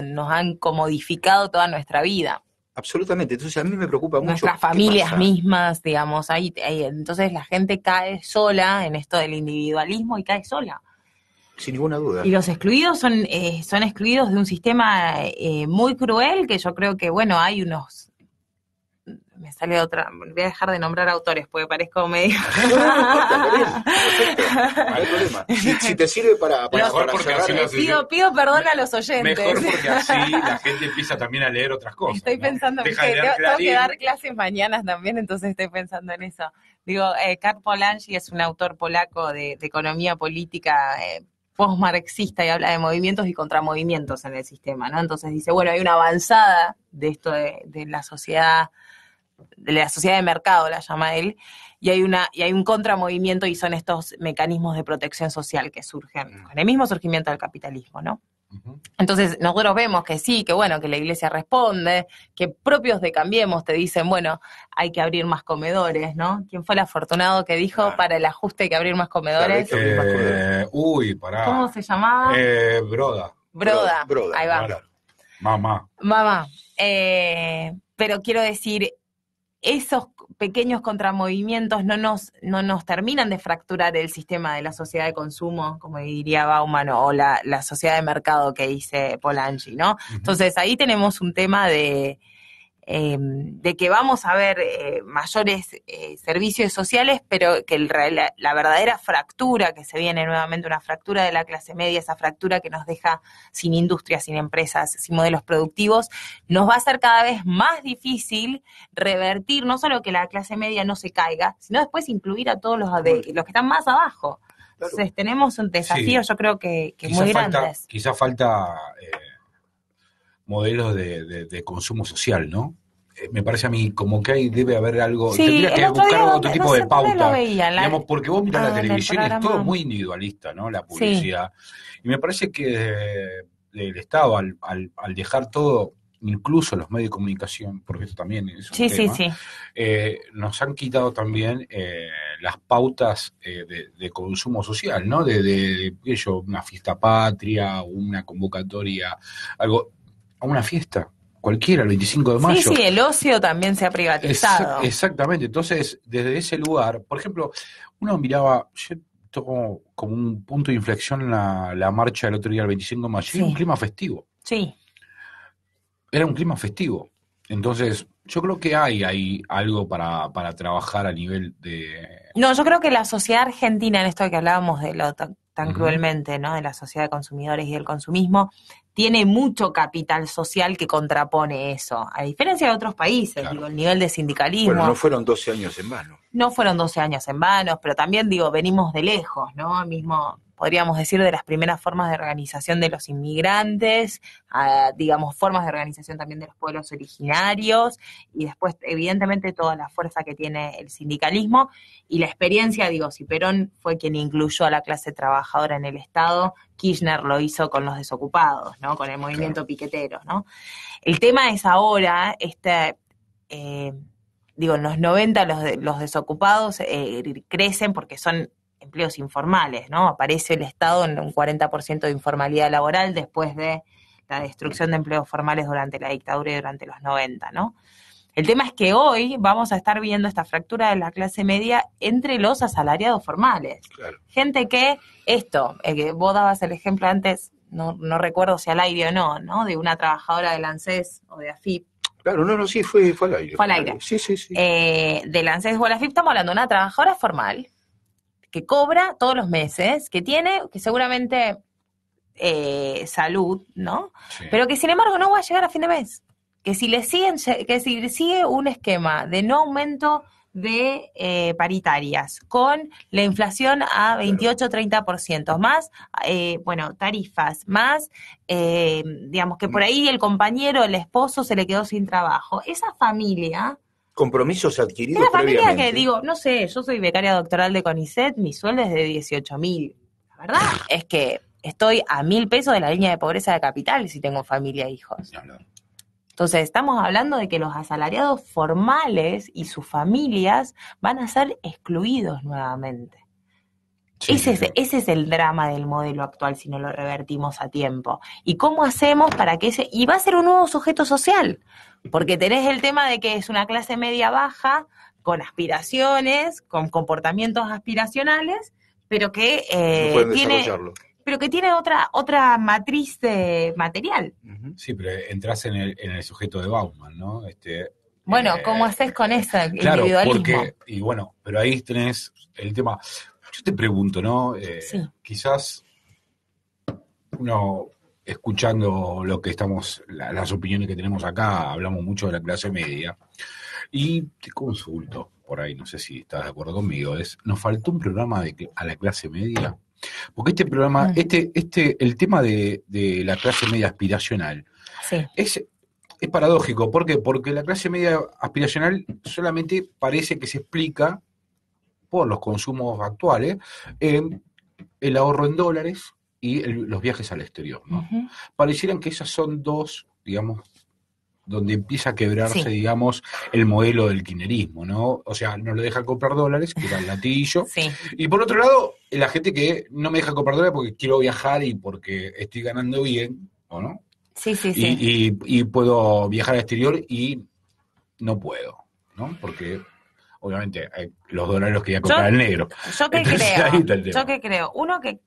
Speaker 5: nos han comodificado toda nuestra vida.
Speaker 3: Absolutamente, entonces a mí me preocupa mucho.
Speaker 5: Nuestras familias mismas, digamos, entonces la gente cae sola en esto del individualismo y cae sola.
Speaker 3: Sin ninguna duda.
Speaker 5: Y los excluidos son excluidos de un sistema muy cruel, que yo creo que, bueno, hay unos... Me sale otra, voy a dejar de nombrar autores porque parezco medio...
Speaker 3: No hay problema. Si te sirve para
Speaker 5: cerrar, pido perdón a los oyentes.
Speaker 2: Mejor, porque así la gente empieza también a leer otras cosas.
Speaker 5: Estoy pensando, tengo que dar clases mañanas también, entonces estoy pensando en eso. Digo, Karl Polanyi es un autor polaco de economía política post-marxista, y habla de movimientos y contramovimientos en el sistema, ¿no? Entonces dice, bueno, hay una avanzada de esto de la sociedad de mercado, la llama él, y hay un contramovimiento, y son estos mecanismos de protección social que surgen con el mismo surgimiento del capitalismo, ¿no? Entonces nosotros vemos que sí, que bueno, que la iglesia responde, que propios de Cambiemos te dicen, bueno, hay que abrir más comedores, ¿no? ¿Quién fue el afortunado que dijo para el ajuste hay que abrir más comedores?
Speaker 2: Pará.
Speaker 5: ¿Cómo se llamaba?
Speaker 2: Broda.
Speaker 5: Ahí va. Mamá. Pero quiero decir, esos pequeños contramovimientos no nos terminan de fracturar el sistema de la sociedad de consumo, como diría Bauman, o la sociedad de mercado que dice Polanyi, ¿no? Entonces ahí tenemos un tema de de que vamos a ver mayores servicios sociales, pero que la verdadera fractura que se viene nuevamente, una fractura de la clase media, esa fractura que nos deja sin industria, sin empresas, sin modelos productivos, nos va a hacer cada vez más difícil revertir, no solo que la clase media no se caiga, sino después incluir a todos los que están más abajo. Claro. Entonces tenemos un desafío, yo creo que muy grande.
Speaker 2: Quizás falta modelos de consumo social, ¿no? Me parece a mí como que ahí debe haber algo, tendría que buscar otro tipo de pauta, digamos, porque vos mirás la televisión y es todo muy individualista, ¿no? La publicidad. Sí. Y me parece que el Estado, al dejar todo, incluso los medios de comunicación, porque esto también es un tema, nos han quitado también las pautas de consumo social, ¿no? De una fiesta patria, una convocatoria, algo, a una fiesta cualquiera, el 25 de mayo.
Speaker 5: Sí, el ocio también se ha privatizado.
Speaker 2: Exactamente, entonces desde ese lugar, por ejemplo, uno miraba, yo toco como un punto de inflexión la marcha del otro día, el 25 de mayo, era un clima festivo.
Speaker 5: Sí.
Speaker 2: Era un clima festivo, entonces yo creo que hay algo para trabajar a nivel de...
Speaker 5: No, yo creo que la sociedad argentina, en esto que hablábamos de lo tan cruelmente, ¿no? De la sociedad de consumidores y del consumismo, tiene mucho capital social que contrapone eso, a diferencia de otros países, claro. Digo, el nivel de sindicalismo.
Speaker 3: Bueno, no fueron 12 años en vano.
Speaker 5: No fueron 12 años en vano, pero también, digo, venimos de lejos, ¿no? Mismo, podríamos decir, de las primeras formas de organización de los inmigrantes, digamos, formas de organización también de los pueblos originarios, y después, evidentemente, toda la fuerza que tiene el sindicalismo, y la experiencia, digo, si Perón fue quien incluyó a la clase trabajadora en el Estado, Kirchner lo hizo con los desocupados, ¿no? Con el movimiento piquetero, ¿no? El tema es ahora, en los 90 los desocupados crecen porque son empleos informales, ¿no? Aparece el Estado en un 40% de informalidad laboral después de la destrucción de empleos formales durante la dictadura y durante los 90, ¿no? El tema es que hoy vamos a estar viendo esta fractura de la clase media entre los asalariados formales. Claro. Gente que que vos dabas el ejemplo antes, no recuerdo si al aire o no, de una trabajadora del ANSES o de AFIP.
Speaker 3: Claro, sí, fue al aire.
Speaker 5: Fue al aire.
Speaker 3: Sí.
Speaker 5: Del ANSES o la AFIP estamos hablando de una trabajadora formal que cobra todos los meses, que seguramente salud, ¿no? Sí. Pero que sin embargo no va a llegar a fin de mes. Que si le sigue un esquema de no aumento de paritarias, con la inflación a 28-30%, más, tarifas, más, digamos que por ahí el compañero, el esposo se le quedó sin trabajo. Esa familia...
Speaker 3: Compromisos adquiridos
Speaker 5: previamente. Esa familia que digo, no sé, yo soy becaria doctoral de CONICET, mi sueldo es de 18.000. La verdad es que estoy a 1.000 pesos de la línea de pobreza de capital si tengo familia e hijos. Entonces, estamos hablando de que los asalariados formales y sus familias van a ser excluidos nuevamente. Sí, ese es el drama del modelo actual si no lo revertimos a tiempo. ¿Y cómo hacemos para que y va a ser un nuevo sujeto social? Porque tenés el tema de que es una clase media baja, con aspiraciones, con comportamientos aspiracionales, pero que
Speaker 3: no
Speaker 5: tiene otra matriz material.
Speaker 2: Sí, pero entras en el sujeto de Bauman, ¿no?
Speaker 5: ¿Cómo haces con ese individualismo?
Speaker 2: Claro, pero ahí tenés el tema. Yo te pregunto, ¿no? Quizás uno, escuchando lo que las opiniones que tenemos acá, hablamos mucho de la clase media, y te consulto, por ahí, no sé si estás de acuerdo conmigo, nos faltó un programa a la clase media. Porque este programa, el tema de la clase media aspiracional, es paradójico. ¿Por qué? Porque la clase media aspiracional solamente parece que se explica por los consumos actuales, el ahorro en dólares y los viajes al exterior, ¿no? Uh-huh. Parecieran que esas son dos, digamos, donde empieza a quebrarse, digamos, el modelo del kirchnerismo, ¿no? O sea, no le dejan comprar dólares, que era el latillo. Y por otro lado, la gente que no me deja comprar dólares porque quiero viajar y porque estoy ganando bien, ¿o no? Y puedo viajar al exterior y no puedo, ¿no? Porque obviamente los dólares los quería comprar al negro.
Speaker 5: ¿Yo qué creo? Uno que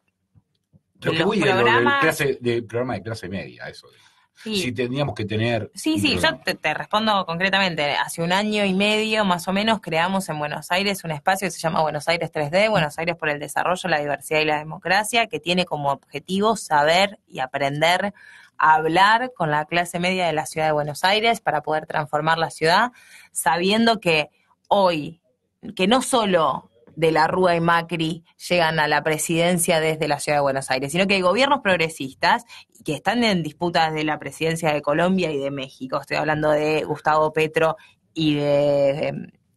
Speaker 2: lo que voy del programa de clase media, eso.
Speaker 5: Sí.
Speaker 2: si tendríamos que tener...
Speaker 5: Sí, yo te respondo concretamente. Hace 1 año y medio, más o menos, creamos en Buenos Aires un espacio que se llama Buenos Aires 3D, Buenos Aires por el Desarrollo, la Diversidad y la Democracia, que tiene como objetivo saber y aprender a hablar con la clase media de la ciudad de Buenos Aires para poder transformar la ciudad, sabiendo que hoy, que no solo de la Rúa y Macri llegan a la presidencia desde la ciudad de Buenos Aires, sino que hay gobiernos progresistas que están en disputas de la presidencia de Colombia y de México. Estoy hablando de Gustavo Petro y de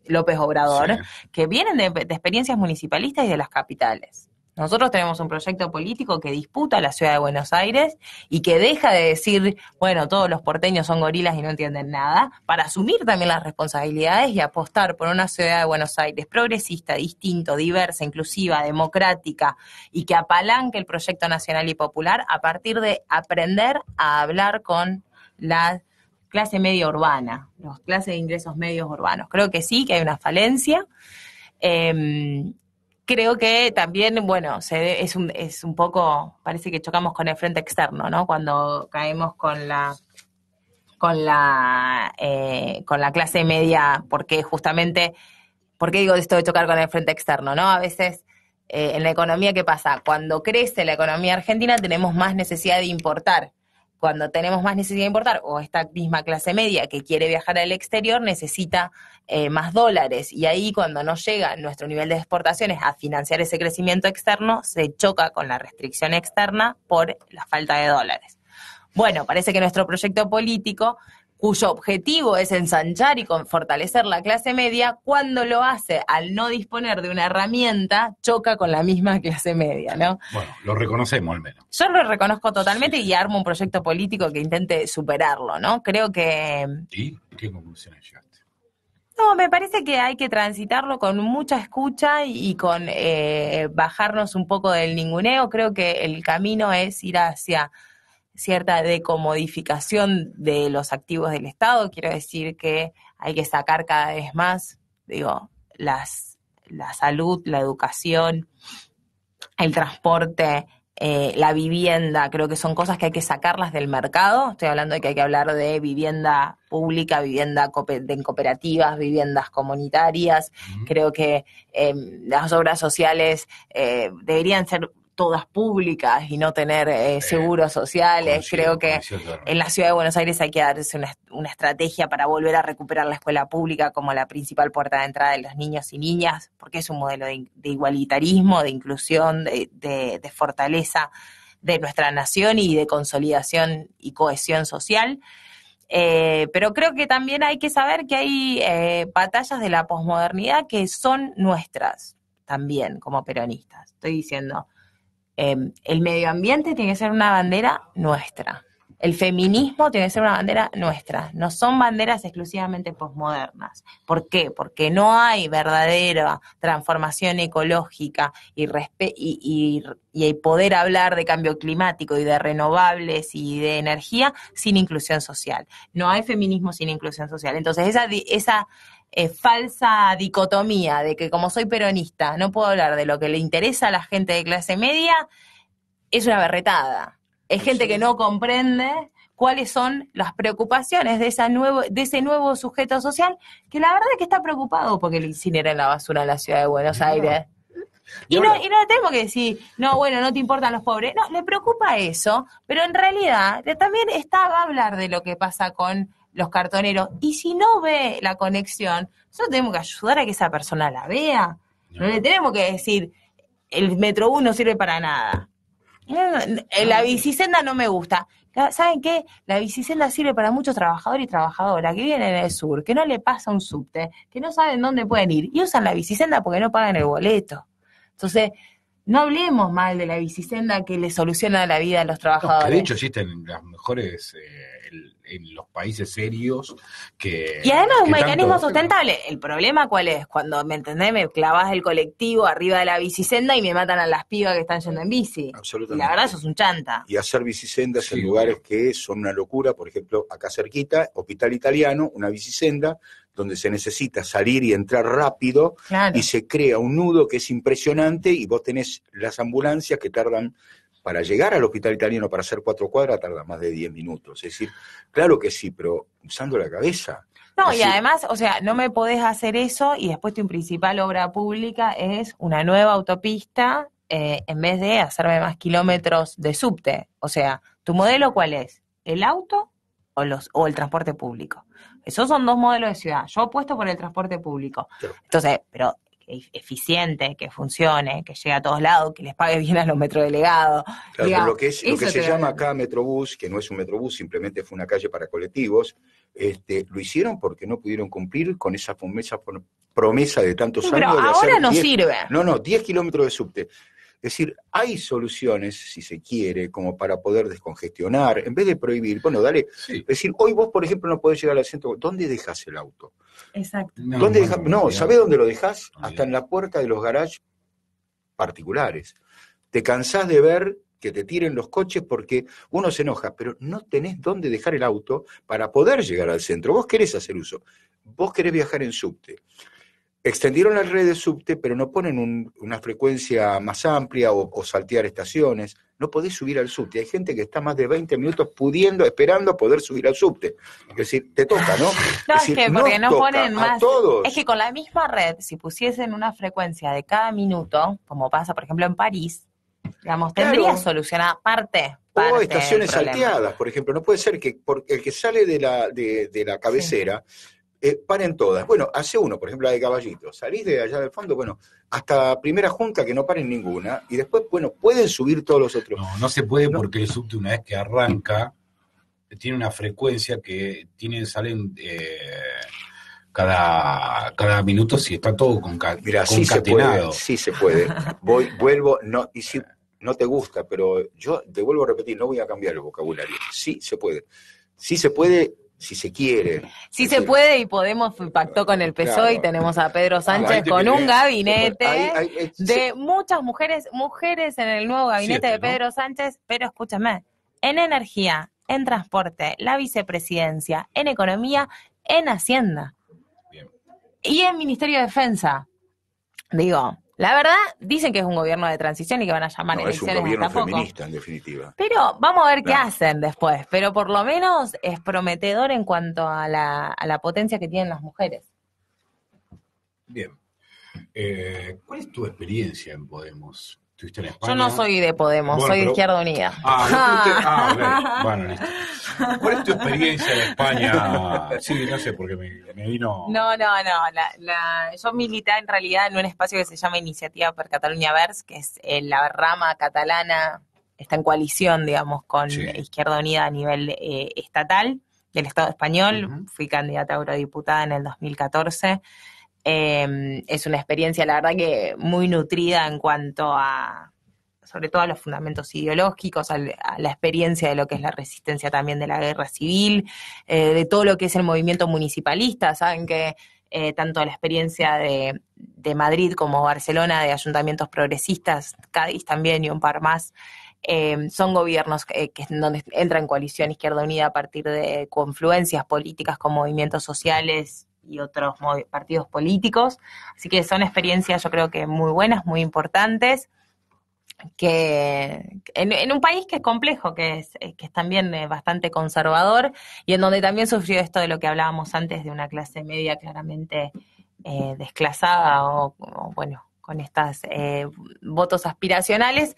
Speaker 5: López Obrador, que vienen de experiencias municipalistas y de las capitales. Nosotros tenemos un proyecto político que disputa la ciudad de Buenos Aires y que deja de decir, bueno, todos los porteños son gorilas y no entienden nada, para asumir también las responsabilidades y apostar por una ciudad de Buenos Aires progresista, distinto, diversa, inclusiva, democrática y que apalanque el proyecto nacional y popular a partir de aprender a hablar con la clase media urbana, las clases de ingresos medios urbanos. Creo que sí, que hay una falencia. Creo que también, bueno, es un poco, parece que chocamos con el frente externo, ¿no? Cuando caemos con la clase media, porque justamente, ¿por qué digo esto de chocar con el frente externo, no? A veces en la economía, ¿qué pasa? Cuando crece la economía argentina tenemos más necesidad de importar. Cuando tenemos más necesidad de importar, o esta misma clase media que quiere viajar al exterior necesita más dólares, y ahí cuando no llega nuestro nivel de exportaciones a financiar ese crecimiento externo, se choca con la restricción externa por la falta de dólares. Bueno, parece que nuestro proyecto político, cuyo objetivo es ensanchar y fortalecer la clase media, cuando lo hace al no disponer de una herramienta, choca con la misma clase media, ¿no?
Speaker 2: Bueno, lo reconocemos al menos.
Speaker 5: Yo lo reconozco totalmente y armo un proyecto político que intente superarlo, ¿no? Creo que...
Speaker 2: ¿Y qué conclusiones llegaste?
Speaker 5: No, me parece que hay que transitarlo con mucha escucha y con bajarnos un poco del ninguneo. Creo que el camino es ir hacia cierta decomodificación de los activos del Estado. Quiero decir que hay que sacar cada vez más, la salud, la educación, el transporte, la vivienda. Creo que son cosas que hay que sacarlas del mercado. Estoy hablando de que hay que hablar de vivienda pública, vivienda en cooperativas, viviendas comunitarias. Creo que las obras sociales deberían ser todas públicas y no tener seguros sociales. Creo que en la ciudad de Buenos Aires hay que darse una estrategia para volver a recuperar la escuela pública como la principal puerta de entrada de los niños y niñas, porque es un modelo de igualitarismo, de inclusión, de fortaleza de nuestra nación y de consolidación y cohesión social. Pero creo que también hay que saber que hay batallas de la posmodernidad que son nuestras también como peronistas. Estoy diciendo... el medio ambiente tiene que ser una bandera nuestra. El feminismo tiene que ser una bandera nuestra. No son banderas exclusivamente posmodernas. ¿Por qué? Porque no hay verdadera transformación ecológica y poder hablar de cambio climático y de renovables y de energía sin inclusión social. No hay feminismo sin inclusión social. Entonces esa falsa dicotomía de que como soy peronista no puedo hablar de lo que le interesa a la gente de clase media es una berretada. Es gente que no comprende cuáles son las preocupaciones de ese nuevo sujeto social, que la verdad es que está preocupado porque le incineran la basura en la ciudad de Buenos Aires. Y no le tenemos que decir, no, bueno, no te importan los pobres. No, le preocupa eso, pero en realidad también va a hablar de lo que pasa con los cartoneros. Y si no ve la conexión, nosotros tenemos que ayudar a que esa persona la vea. No le tenemos que decir, el Metro 1 no sirve para nada. La bicisenda no me gusta. ¿Saben qué? La bicisenda sirve para muchos trabajadores y trabajadoras que viven en el sur, que no le pasa un subte, que no saben dónde pueden ir, y usan la bicisenda porque no pagan el boleto. Entonces, no hablemos mal de la bicisenda que le soluciona la vida a los trabajadores.
Speaker 2: No, de hecho existen las mejores en los países serios que...
Speaker 5: Y además un mecanismo sustentable. El problema ¿cuál es? Cuando, ¿me entendés? Me clavás el colectivo arriba de la bicisenda y me matan a las pibas que están yendo en bici.
Speaker 3: Absolutamente.
Speaker 5: Y la verdad eso es un chanta.
Speaker 3: Y hacer bicisendas en lugares que son una locura, por ejemplo, acá cerquita, Hospital Italiano, una bicisenda donde se necesita salir y entrar rápido,
Speaker 5: claro.
Speaker 3: Y se crea un nudo que es impresionante y vos tenés las ambulancias que tardan para llegar al Hospital Italiano, para hacer 4 cuadras, tarda más de 10 minutos. Es decir, claro que sí, pero usando la cabeza.
Speaker 5: No,
Speaker 3: Así,
Speaker 5: y además, o sea, no me podés hacer eso y después tu principal obra pública es una nueva autopista en vez de hacerme más kilómetros de subte. O sea, ¿tu modelo cuál es? ¿El auto o el transporte público? Esos son dos modelos de ciudad. Yo apuesto por el transporte público.
Speaker 3: Claro.
Speaker 5: Entonces, pero eficiente, que funcione, que llegue a todos lados, que les pague bien a los metrodelegados.
Speaker 3: Claro,
Speaker 5: Digamos,
Speaker 3: lo que se llama acá Metrobús, que no es un Metrobús, simplemente fue una calle para colectivos, lo hicieron porque no pudieron cumplir con esa promesa de tantos
Speaker 5: Sí, pero
Speaker 3: años de
Speaker 5: ahora
Speaker 3: hacer
Speaker 5: no
Speaker 3: 10
Speaker 5: sirve.
Speaker 3: No, 10 kilómetros de subte. Es decir, hay soluciones, si se quiere, como para poder descongestionar, en vez de prohibir, bueno, dale.
Speaker 2: Sí.
Speaker 3: Es decir, hoy vos, por ejemplo, no podés llegar al centro. ¿Dónde dejás el auto?
Speaker 5: Exacto.
Speaker 3: ¿Dónde dejás? No, ¿sabés dónde lo dejás?
Speaker 2: Olvidate.
Speaker 3: Hasta en la puerta de los garages particulares. Te cansás de ver que te tiren los coches porque uno se enoja, pero no tenés dónde dejar el auto para poder llegar al centro. Vos querés hacer uso, vos querés viajar en subte. Extendieron la red de subte, pero no ponen una frecuencia más amplia o saltear estaciones. No podés subir al subte. Hay gente que está más de 20 minutos esperando poder subir al subte. Es decir, te toca, ¿no?
Speaker 5: No, es que porque no
Speaker 3: toca
Speaker 5: ponen
Speaker 3: a
Speaker 5: más.
Speaker 3: todos.
Speaker 5: Es que con la misma red, si pusiesen una frecuencia de cada minuto, como pasa, por ejemplo, en París, digamos,
Speaker 3: Claro.
Speaker 5: tendría solucionada parte
Speaker 3: O estaciones
Speaker 5: del problema.
Speaker 3: salteadas, por ejemplo. No puede ser que el que sale de la cabecera paren todas. Bueno, hace uno, por ejemplo, la de Caballito. Salís de allá del fondo, bueno, hasta primera junta que no paren ninguna. Y después, bueno, pueden subir todos los otros.
Speaker 2: No se puede
Speaker 3: No.
Speaker 2: porque el subte, una vez que arranca, tiene una frecuencia que salen cada minuto, si está todo
Speaker 3: Mira,
Speaker 2: concatenado.
Speaker 3: sí se puede. Vuelvo, no, y si no te gusta, pero yo te vuelvo a repetir, no voy a cambiar el vocabulario. Sí se puede. Sí se puede si se quiere.
Speaker 5: Sí
Speaker 3: Es
Speaker 5: se
Speaker 3: decir,
Speaker 5: puede y Podemos pactó con el PSOE
Speaker 3: Claro.
Speaker 5: y tenemos a Pedro Sánchez
Speaker 2: Ahí te
Speaker 5: con
Speaker 2: viene.
Speaker 5: un gabinete
Speaker 3: Sí.
Speaker 5: de muchas mujeres en el nuevo gabinete
Speaker 2: 7,
Speaker 5: de Pedro Sánchez, pero escúchame, en energía, en transporte, la vicepresidencia, en economía, en Hacienda
Speaker 2: Bien.
Speaker 5: y en Ministerio de Defensa. Digo, la verdad, dicen que es un gobierno de transición y que van a llamar
Speaker 3: No, es un
Speaker 5: elecciones
Speaker 3: gobierno
Speaker 5: hasta poco.
Speaker 3: feminista, en definitiva.
Speaker 5: Pero vamos a ver qué
Speaker 3: Claro.
Speaker 5: hacen después. Pero por lo menos es prometedor en cuanto a la potencia que tienen las mujeres.
Speaker 2: Bien. ¿Cuál es tu experiencia en Podemos? ¿Estuviste en España?
Speaker 5: Yo no soy de Podemos,
Speaker 2: Bueno,
Speaker 5: soy de
Speaker 2: pero-
Speaker 5: Izquierda Unida.
Speaker 2: Ok. Bueno, listo. ¿Cuál es tu experiencia en España? Sí, no sé, porque me vino...
Speaker 5: No. Yo milité en realidad en un espacio que se llama Iniciativa per Catalunya Verds, que es la rama catalana, está en coalición, digamos, con
Speaker 2: Sí.
Speaker 5: Izquierda Unida a nivel estatal del Estado español.
Speaker 2: Ujú.
Speaker 5: Fui candidata a eurodiputada en el 2014. Es una experiencia, la verdad, que muy nutrida en cuanto a, sobre todo a los fundamentos ideológicos, a la experiencia de lo que es la resistencia también de la guerra civil, de todo lo que es el movimiento municipalista. Saben que tanto la experiencia de Madrid como Barcelona, de ayuntamientos progresistas, Cádiz también y un par más, son gobiernos donde entra en coalición Izquierda Unida a partir de confluencias políticas con movimientos sociales y otros partidos políticos. Así que son experiencias, yo creo que muy buenas, muy importantes, que en un país que es complejo, que es también bastante conservador, y en donde también sufrió esto de lo que hablábamos antes, de una clase media claramente desclasada o bueno, con estas votos aspiracionales,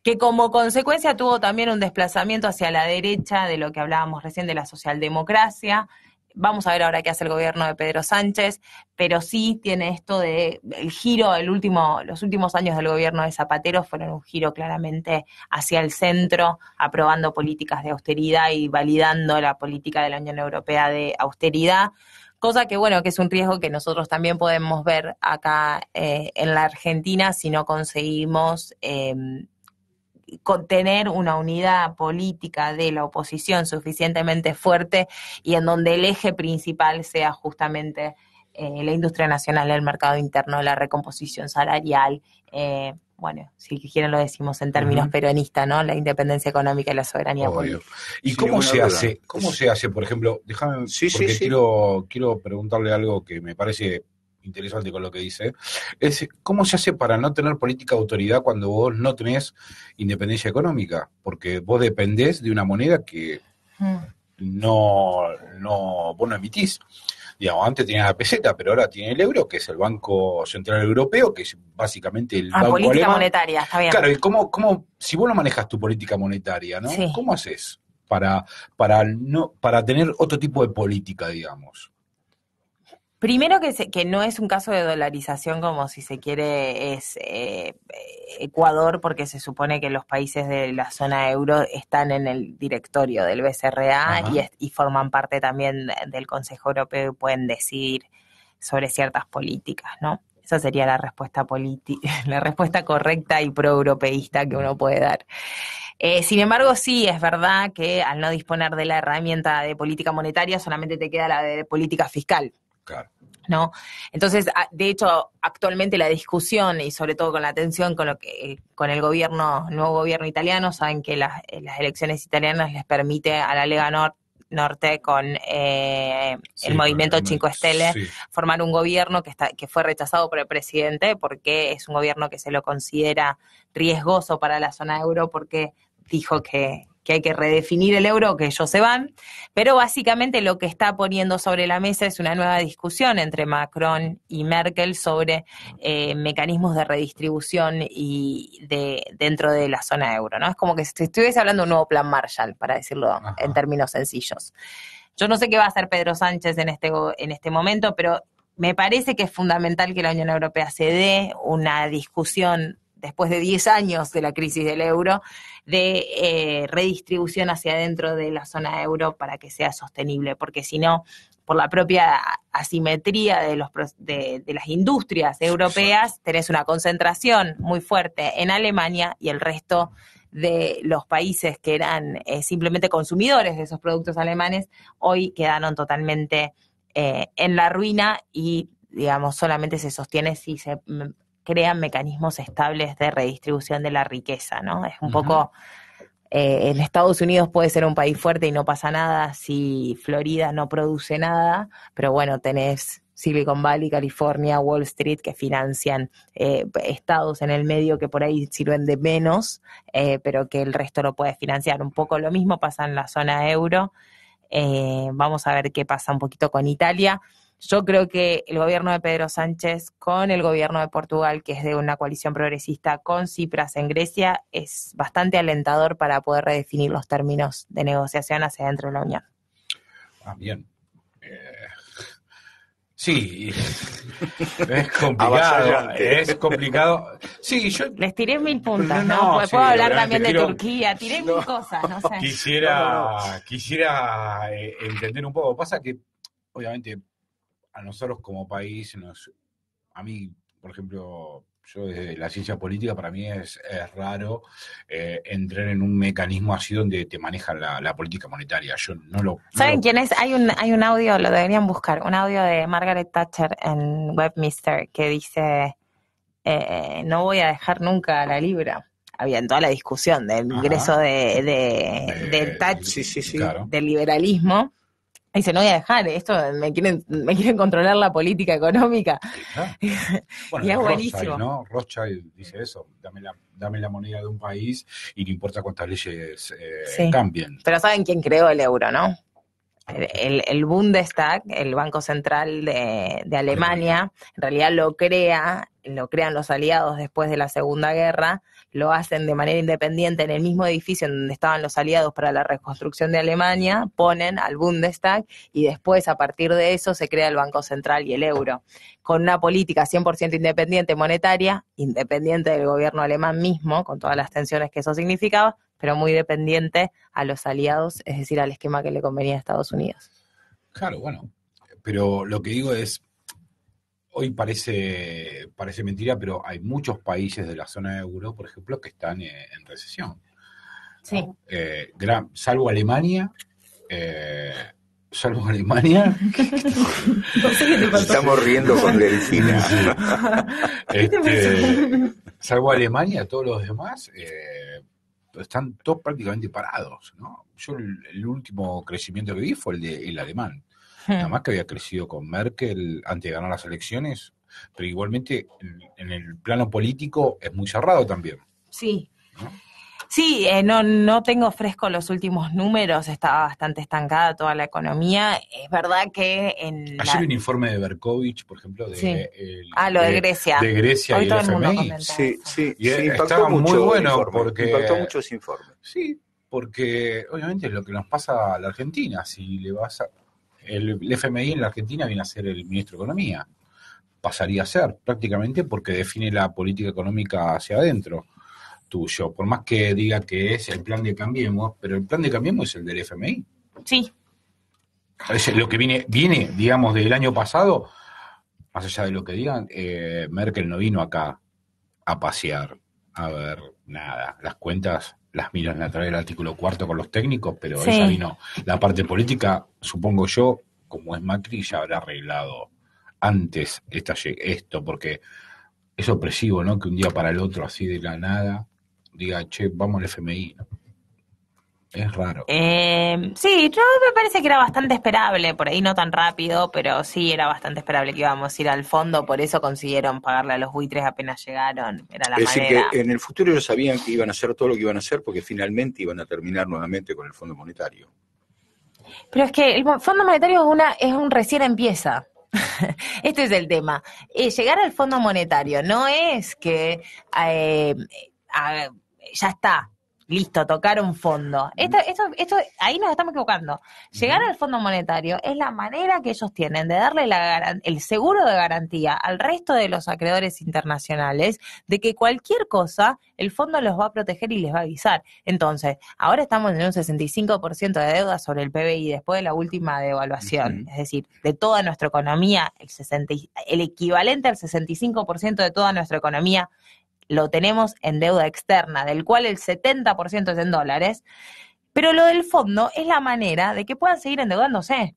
Speaker 5: que como consecuencia tuvo también un desplazamiento hacia la derecha de lo que hablábamos recién de la socialdemocracia. Vamos a ver ahora qué hace el gobierno de Pedro Sánchez, pero sí tiene esto de el giro, los últimos años del gobierno de Zapatero fueron un giro claramente hacia el centro, aprobando políticas de austeridad y validando la política de la Unión Europea de austeridad, cosa que bueno, que es un riesgo que nosotros también podemos ver acá en la Argentina si no conseguimos contener una unidad política de la oposición suficientemente fuerte y en donde el eje principal sea justamente la industria nacional, el mercado interno, la recomposición salarial, bueno, si quieren lo decimos en términos peronistas, ¿no? La independencia económica y la soberanía
Speaker 2: Obvio.
Speaker 5: política.
Speaker 2: ¿Y
Speaker 3: Sin
Speaker 2: cómo
Speaker 3: ninguna
Speaker 2: se
Speaker 3: duda.
Speaker 2: hace? ¿Cómo se hace, por ejemplo? Déjame,
Speaker 3: Sí,
Speaker 2: porque
Speaker 3: sí.
Speaker 2: quiero preguntarle algo que me parece interesante con lo que dice, es cómo se hace para no tener política de autoridad cuando vos no tenés independencia económica, porque vos dependés de una moneda que vos no emitís. Digamos, antes tenía la peseta, pero ahora tiene el euro, que es el Banco Central Europeo, que es básicamente el banco
Speaker 5: política
Speaker 2: alemán.
Speaker 5: monetaria, está bien.
Speaker 2: Claro, y cómo, si vos no manejas tu política monetaria, ¿no?
Speaker 5: Sí.
Speaker 2: ¿Cómo haces para tener otro tipo de política, digamos?
Speaker 5: Primero que no es un caso de dolarización como si se quiere es Ecuador, porque se supone que los países de la zona euro están en el directorio del BCRA y forman parte también del Consejo Europeo y pueden decidir sobre ciertas políticas, ¿no? Esa sería la respuesta la respuesta correcta y proeuropeísta que uno puede dar. Sin embargo, sí, es verdad que al no disponer de la herramienta de política monetaria solamente te queda la de política fiscal.
Speaker 2: Claro.
Speaker 5: ¿No? Entonces, de hecho, actualmente la discusión y sobre todo con la tensión con el nuevo gobierno italiano, saben que las elecciones italianas les permite a la Lega Norte con el movimiento Cinque Stelle formar un gobierno que fue rechazado por el presidente porque es un gobierno que se lo considera riesgoso para la zona euro porque dijo que hay que redefinir el euro, que ellos se van, pero básicamente lo que está poniendo sobre la mesa es una nueva discusión entre Macron y Merkel sobre mecanismos de redistribución y dentro de la zona euro, ¿no? Es como que si estuviese hablando de un nuevo plan Marshall, para decirlo en términos sencillos. Yo no sé qué va a hacer Pedro Sánchez en este momento, pero me parece que es fundamental que la Unión Europea se dé una discusión después de 10 años de la crisis del euro, de redistribución hacia adentro de la zona euro para que sea sostenible, porque si no, por la propia asimetría de las industrias europeas, tenés una concentración muy fuerte en Alemania y el resto de los países que eran simplemente consumidores de esos productos alemanes, hoy quedaron totalmente en la ruina y, digamos, solamente se sostiene si se crean mecanismos estables de redistribución de la riqueza, ¿no? Es un poco, en Estados Unidos puede ser un país fuerte y no pasa nada si Florida no produce nada, pero bueno, tenés Silicon Valley, California, Wall Street, que financian estados en el medio que por ahí sirven de menos, pero que el resto no puede financiar. Un poco lo mismo pasa en la zona euro. Vamos a ver qué pasa un poquito con Italia. Yo creo que el gobierno de Pedro Sánchez con el gobierno de Portugal, que es de una coalición progresista, con Tsipras en Grecia, es bastante alentador para poder redefinir los términos de negociación hacia dentro de la Unión.
Speaker 2: Bien. Sí, es complicado. Es complicado. Sí, yo
Speaker 5: les tiré 1000 puntas, ¿no? Puedo hablar también de Turquía, tiré 1000 cosas, no sé.
Speaker 2: Quisiera entender un poco. Pasa que, obviamente, a nosotros como país, a mí, por ejemplo, yo desde la ciencia política, para mí es raro entrar en un mecanismo así donde te manejan la política monetaria. Yo no lo...
Speaker 5: ¿Saben quién es? Hay un audio, lo deberían buscar, un audio de Margaret Thatcher en Westminster que dice, no voy a dejar nunca la libra. Había en toda la discusión del ingreso de Thatcher,
Speaker 2: claro,
Speaker 5: del liberalismo. Dice, no voy a dejar, esto me quieren controlar la política económica.
Speaker 2: Claro. Bueno,
Speaker 5: y es
Speaker 2: Rothschild,
Speaker 5: buenísimo.
Speaker 2: ¿no? Rothschild dice eso, dame la moneda de un país y no importa cuántas leyes cambien.
Speaker 5: Pero ¿saben quién creó el euro, no? El Bundestag, el Banco Central de Alemania, en realidad lo crean los aliados después de la Segunda Guerra, lo hacen de manera independiente en el mismo edificio en donde estaban los aliados para la reconstrucción de Alemania, ponen al Bundestag y después a partir de eso se crea el Banco Central y el euro, con una política 100% independiente monetaria, independiente del gobierno alemán mismo, con todas las tensiones que eso significaba, pero muy dependiente a los aliados, es decir, al esquema que le convenía a Estados Unidos.
Speaker 2: Claro, bueno, pero lo que digo es, hoy parece mentira, pero hay muchos países de la zona euro, por ejemplo, que están en recesión.
Speaker 5: Sí.
Speaker 2: ¿No? Salvo Alemania. No sé qué te pasó.
Speaker 3: Estamos riendo con Delfina.
Speaker 2: Salvo Alemania, todos los demás están todos prácticamente parados, ¿no? Yo el último crecimiento que vi fue el alemán. Nada más que había crecido con Merkel antes de ganar las elecciones, pero igualmente en el plano político es muy cerrado también.
Speaker 5: Sí.
Speaker 2: ¿No?
Speaker 5: Sí, no tengo fresco los últimos números, estaba bastante estancada toda la economía. Es verdad que
Speaker 2: Ayer un informe de Berkovich, por ejemplo, de,
Speaker 5: lo de Grecia.
Speaker 2: De Grecia
Speaker 5: Hoy
Speaker 2: y
Speaker 5: todo
Speaker 2: el
Speaker 5: el mundo
Speaker 2: FMI.
Speaker 5: comenta
Speaker 3: Sí,
Speaker 2: Y
Speaker 3: impactó
Speaker 2: estaba
Speaker 3: mucho
Speaker 2: muy bueno
Speaker 3: el informe,
Speaker 2: porque
Speaker 3: impactó mucho ese informe.
Speaker 2: Sí, porque obviamente es lo que nos pasa a la Argentina. Si le vas a el FMI en la Argentina viene a ser el ministro de Economía. Pasaría a ser prácticamente porque define la política económica hacia adentro tuyo. Por más que diga que es el plan de Cambiemos, pero el plan de Cambiemos es el del FMI.
Speaker 5: Sí.
Speaker 2: Es lo que viene, digamos, del año pasado, más allá de lo que digan, Merkel no vino acá a pasear, a ver nada. Las cuentas las miran a través del artículo 4 con los técnicos, pero
Speaker 5: Sí.
Speaker 2: ella vino, la parte política, supongo yo, como es Macri, ya habrá arreglado antes esto, porque es opresivo, ¿no? Que un día para el otro, así de la nada, diga, che, vamos al FMI, ¿no? Es raro.
Speaker 5: Sí, yo me parece que era bastante esperable, por ahí no tan rápido, pero sí era bastante esperable que íbamos a ir al fondo, por eso consiguieron pagarle a los buitres apenas llegaron, era la
Speaker 3: Es decir,
Speaker 5: manera.
Speaker 3: que en el futuro ellos sabían que iban a hacer todo lo que iban a hacer porque finalmente iban a terminar nuevamente con el Fondo Monetario.
Speaker 5: Pero es que el Fondo Monetario es un recién empieza. Este es el tema. Llegar al Fondo Monetario no es que ya está, listo, tocar un fondo. Esto, ahí nos estamos equivocando. Llegar al Fondo Monetario es la manera que ellos tienen de darle el seguro de garantía al resto de los acreedores internacionales de que cualquier cosa el fondo los va a proteger y les va a avisar. Entonces, ahora estamos en un 65% de deuda sobre el PBI después de la última devaluación. Es decir, de toda nuestra economía, el equivalente al 65% de toda nuestra economía lo tenemos en deuda externa, del cual el 70% es en dólares, pero lo del fondo es la manera de que puedan seguir endeudándose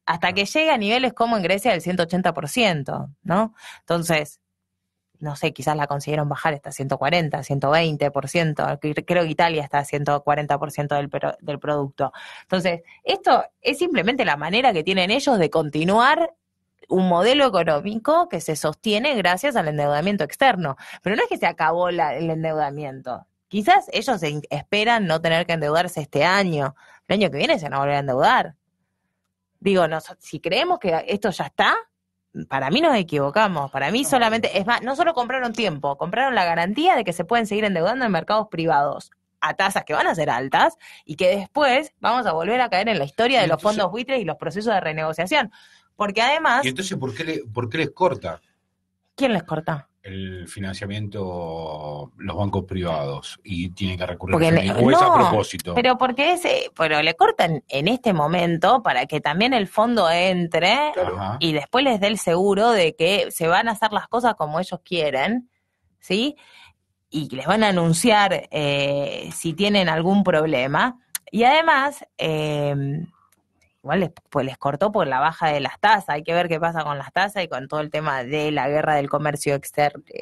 Speaker 5: hasta que llegue a niveles como en Grecia del 180%, ¿no? Entonces, no sé, quizás la consiguieron bajar hasta 140, 120%, creo que Italia está a 140% del producto. Entonces, esto es simplemente la manera que tienen ellos de continuar un modelo económico que se sostiene gracias al endeudamiento externo. Pero no es que se acabó el endeudamiento. Quizás ellos esperan no tener que endeudarse este año. El año que viene se van a volver a endeudar. Digo, si creemos que esto ya está, para mí nos equivocamos. Para mí solamente, es más, no solo compraron tiempo, compraron la garantía de que se pueden seguir endeudando en mercados privados a tasas que van a ser altas y que después vamos a volver a caer en la historia de los fondos buitres y los procesos de renegociación. Porque además...
Speaker 2: ¿Y entonces por qué les corta?
Speaker 5: ¿Quién les corta?
Speaker 2: El financiamiento, los bancos privados, y tienen que recurrir
Speaker 5: porque
Speaker 2: al FMI, o es a propósito.
Speaker 5: Pero pero le cortan en este momento para que también el fondo entre y después les dé el seguro de que se van a hacer las cosas como ellos quieren, ¿sí? Y les van a anunciar si tienen algún problema. Y además... igual les cortó por la baja de las tasas. Hay que ver qué pasa con las tasas y con todo el tema de la guerra del comercio externo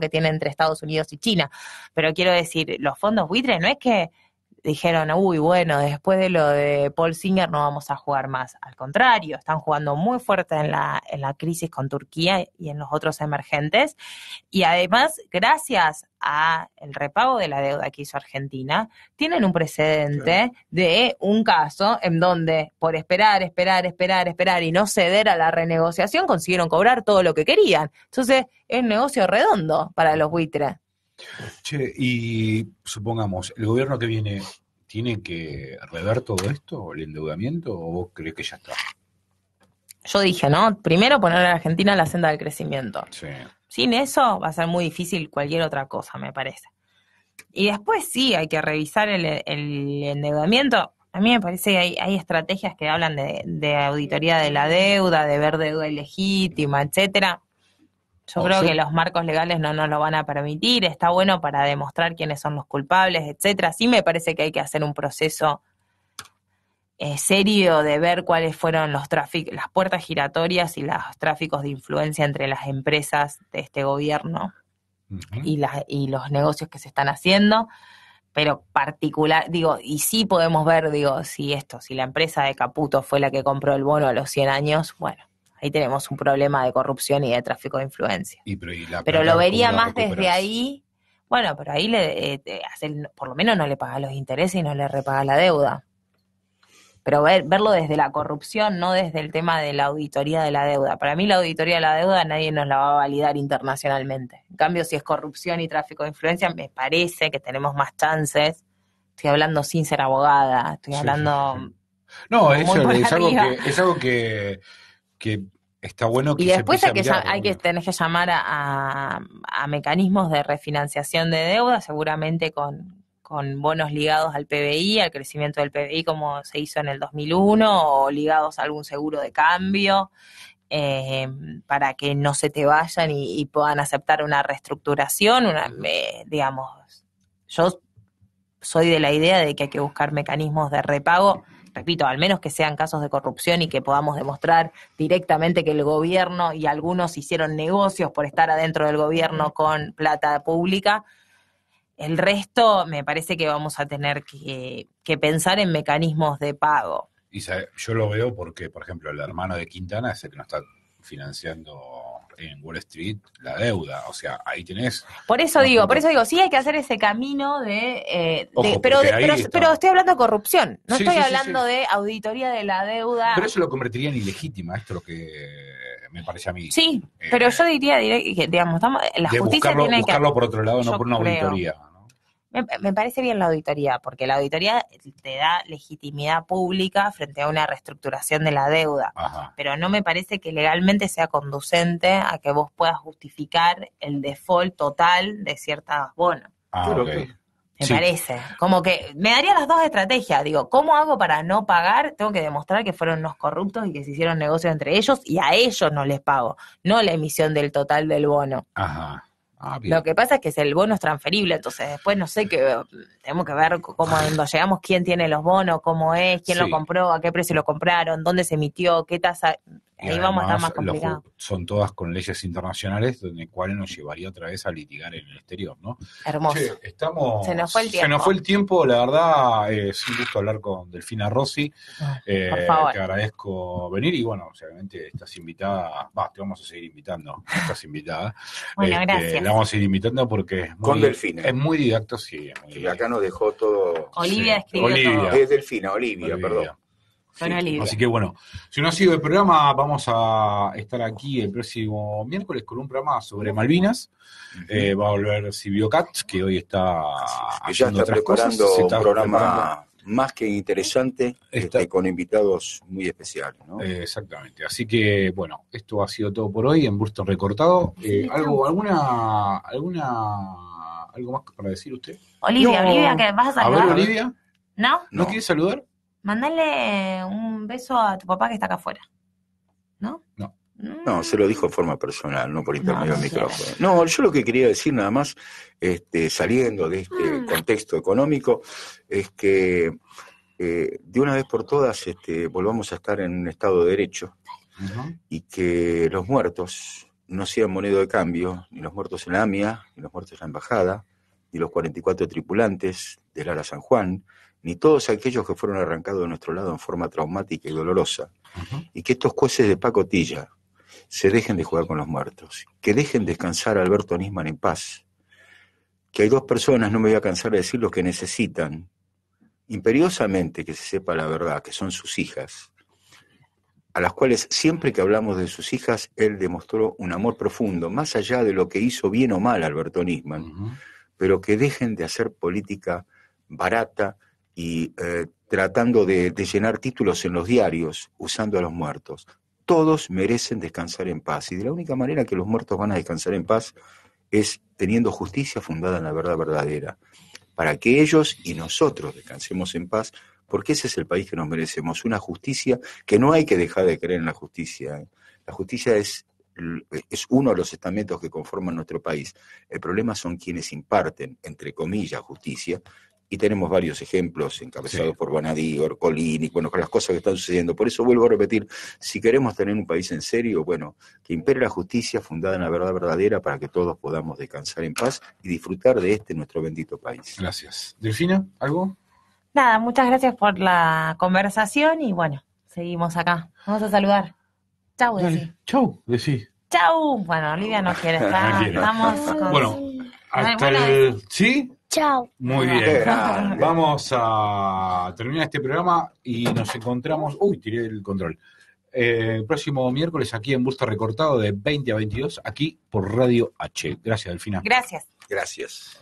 Speaker 5: que tiene entre Estados Unidos y China. Pero quiero decir, los fondos buitres no es que dijeron, uy, bueno, después de lo de Paul Singer no vamos a jugar más. Al contrario, están jugando muy fuerte en la crisis con Turquía y en los otros emergentes. Y además, gracias a el repago de la deuda que hizo Argentina, tienen un precedente de un caso en donde por esperar y no ceder a la renegociación consiguieron cobrar todo lo que querían. Entonces, es un negocio redondo para los buitres.
Speaker 2: Che, y supongamos, ¿el gobierno que viene tiene que rever todo esto, el endeudamiento, o vos crees que ya está?
Speaker 5: Yo dije, ¿no? Primero poner a la Argentina en la senda del crecimiento.
Speaker 2: Sí.
Speaker 5: Sin eso va a ser muy difícil cualquier otra cosa, me parece. Y después sí, hay que revisar el endeudamiento. A mí me parece que hay estrategias que hablan de auditoría de la deuda, de ver deuda ilegítima, etcétera. Yo creo que los marcos legales no nos lo van a permitir. Está bueno para demostrar quiénes son los culpables, etcétera. Sí me parece que hay que hacer un proceso serio de ver cuáles fueron las puertas giratorias y los tráficos de influencia entre las empresas de este gobierno y los negocios que se están haciendo. pero particular, digo, y sí podemos ver, digo, si la empresa de Caputo fue la que compró el bono a los 100 años, bueno, ahí tenemos un problema de corrupción y de tráfico de influencia. Pero lo vería más desde ahí, bueno, pero ahí por lo menos no le paga los intereses y no le repaga la deuda. Pero verlo desde la corrupción, no desde el tema de la auditoría de la deuda. Para mí la auditoría de la deuda nadie nos la va a validar internacionalmente. En cambio, si es corrupción y tráfico de influencia, me parece que tenemos más chances. Estoy hablando sin ser abogada, estoy hablando...
Speaker 2: No,
Speaker 5: muy por
Speaker 2: es
Speaker 5: arriba.
Speaker 2: algo que está bueno que
Speaker 5: y después
Speaker 2: se empiece a mirar,
Speaker 5: tenés que llamar a mecanismos de refinanciación de deuda, seguramente con bonos ligados al PBI, al crecimiento del PBI como se hizo en el 2001, o ligados a algún seguro de cambio, para que no se te vayan y puedan aceptar una reestructuración, digamos, yo soy de la idea de que hay que buscar mecanismos de repago, repito, al menos que sean casos de corrupción y que podamos demostrar directamente que el gobierno y algunos hicieron negocios por estar adentro del gobierno con plata pública. El resto me parece que vamos a tener que pensar en mecanismos de pago.
Speaker 2: Y yo lo veo porque, por ejemplo, el hermano de Quintana es el que nos está financiando en Wall Street la deuda, o sea, ahí tenés...
Speaker 5: Por eso digo, sí hay que hacer ese camino pero estoy hablando de corrupción, no estoy hablando de auditoría de la deuda.
Speaker 2: Pero eso lo convertiría en ilegítima, esto es lo que me parece a mí.
Speaker 5: Sí, pero yo diría que, digamos, la justicia tiene que...
Speaker 2: Buscarlo por otro lado, no por una auditoría.
Speaker 5: Me parece bien la auditoría, porque la auditoría te da legitimidad pública frente a una reestructuración de la deuda.
Speaker 2: Ajá.
Speaker 5: Pero no me parece que legalmente sea conducente a que vos puedas justificar el default total de ciertos bonos.
Speaker 2: Okay.
Speaker 5: Me parece. Como que me daría las dos estrategias. Digo, ¿cómo hago para no pagar? Tengo que demostrar que fueron unos corruptos y que se hicieron negocios entre ellos y a ellos no les pago, no la emisión del total del bono.
Speaker 2: Ajá.
Speaker 5: Lo que pasa es que el bono es transferible, entonces después no sé tenemos que ver cómo cuando llegamos quién tiene los bonos, cómo es, quién lo compró, a qué precio lo compraron, dónde se emitió, qué tasa. Ahí vamos a estar más complicados.
Speaker 2: Son todas con leyes internacionales, donde cual nos llevaría otra vez a litigar en el exterior, ¿no?
Speaker 5: Hermoso.
Speaker 2: Se nos fue el tiempo, la verdad, es un gusto hablar con Delfina Rossi.
Speaker 5: Por favor.
Speaker 2: Te agradezco venir y bueno, obviamente estás invitada, te vamos a seguir invitando, estás invitada.
Speaker 5: Bueno, gracias.
Speaker 2: La vamos a ir invitando porque es muy didáctico, sí.
Speaker 3: Y acá nos dejó todo.
Speaker 5: Olivia escribió todo.
Speaker 3: Es Delfina, Olivia, perdón.
Speaker 2: Sí. Así que bueno, si no ha sido el programa, vamos a estar aquí el próximo miércoles con un programa sobre Malvinas. Va a volver Silvio Katz, que hoy está haciendo otras cosas.
Speaker 3: Un programa más que interesante, con invitados muy especiales, ¿no?
Speaker 2: Exactamente. Así que bueno, esto ha sido todo por hoy en Busto Recortado. ¿Algo más para decir usted?
Speaker 5: Olivia, que vas a saludar.
Speaker 2: A ver, Olivia.
Speaker 5: ¿No
Speaker 2: quieres saludar?
Speaker 5: Mándale un beso a tu papá que está acá afuera. ¿No?
Speaker 3: No, se lo dijo en forma personal, no por intermedio del micrófono. No, yo lo que quería decir nada más, saliendo de este contexto económico, es que de una vez por todas volvamos a estar en un estado de derecho y que los muertos no sean moneda de cambio, ni los muertos en la AMIA, ni los muertos en la embajada, ni los 44 tripulantes del Ara San Juan, ni todos aquellos que fueron arrancados de nuestro lado en forma traumática y dolorosa, y que estos jueces de pacotilla se dejen de jugar con los muertos, que dejen descansar a Alberto Nisman en paz, que hay dos personas, no me voy a cansar de decirlo, que necesitan imperiosamente que se sepa la verdad, que son sus hijas, a las cuales siempre que hablamos de sus hijas, él demostró un amor profundo, más allá de lo que hizo bien o mal Alberto Nisman, pero que dejen de hacer política barata y tratando de llenar títulos en los diarios usando a los muertos. Todos merecen descansar en paz, y de la única manera que los muertos van a descansar en paz es teniendo justicia fundada en la verdad verdadera, para que ellos y nosotros descansemos en paz, porque ese es el país que nos merecemos, una justicia que no hay que dejar de creer en la justicia. La justicia es uno de los estamentos que conforman nuestro país. El problema son quienes imparten, entre comillas, justicia, Y tenemos varios ejemplos encabezados por Bonadí, Orcolini, bueno, con las cosas que están sucediendo. Por eso vuelvo a repetir, si queremos tener un país en serio, bueno, que impere la justicia fundada en la verdad verdadera para que todos podamos descansar en paz y disfrutar de nuestro bendito país.
Speaker 2: Gracias. Delfina, ¿algo?
Speaker 5: Nada, muchas gracias por la conversación y bueno, seguimos acá. Vamos a saludar. Chau, decí.
Speaker 2: Chau, decí.
Speaker 5: Chau. Bueno, Olivia no quiere estar.
Speaker 2: No quiere.
Speaker 5: Estamos con...
Speaker 2: Bueno, hasta el... ¿Sí?
Speaker 6: Chao.
Speaker 2: Muy
Speaker 3: Qué
Speaker 2: bien.
Speaker 3: grande.
Speaker 2: Vamos a terminar este programa y nos encontramos... Uy, tiré el control. El próximo miércoles aquí en Busto Recortado de 20 a 22, aquí por Radio H. Gracias, Delfina.
Speaker 5: Gracias.
Speaker 3: Gracias.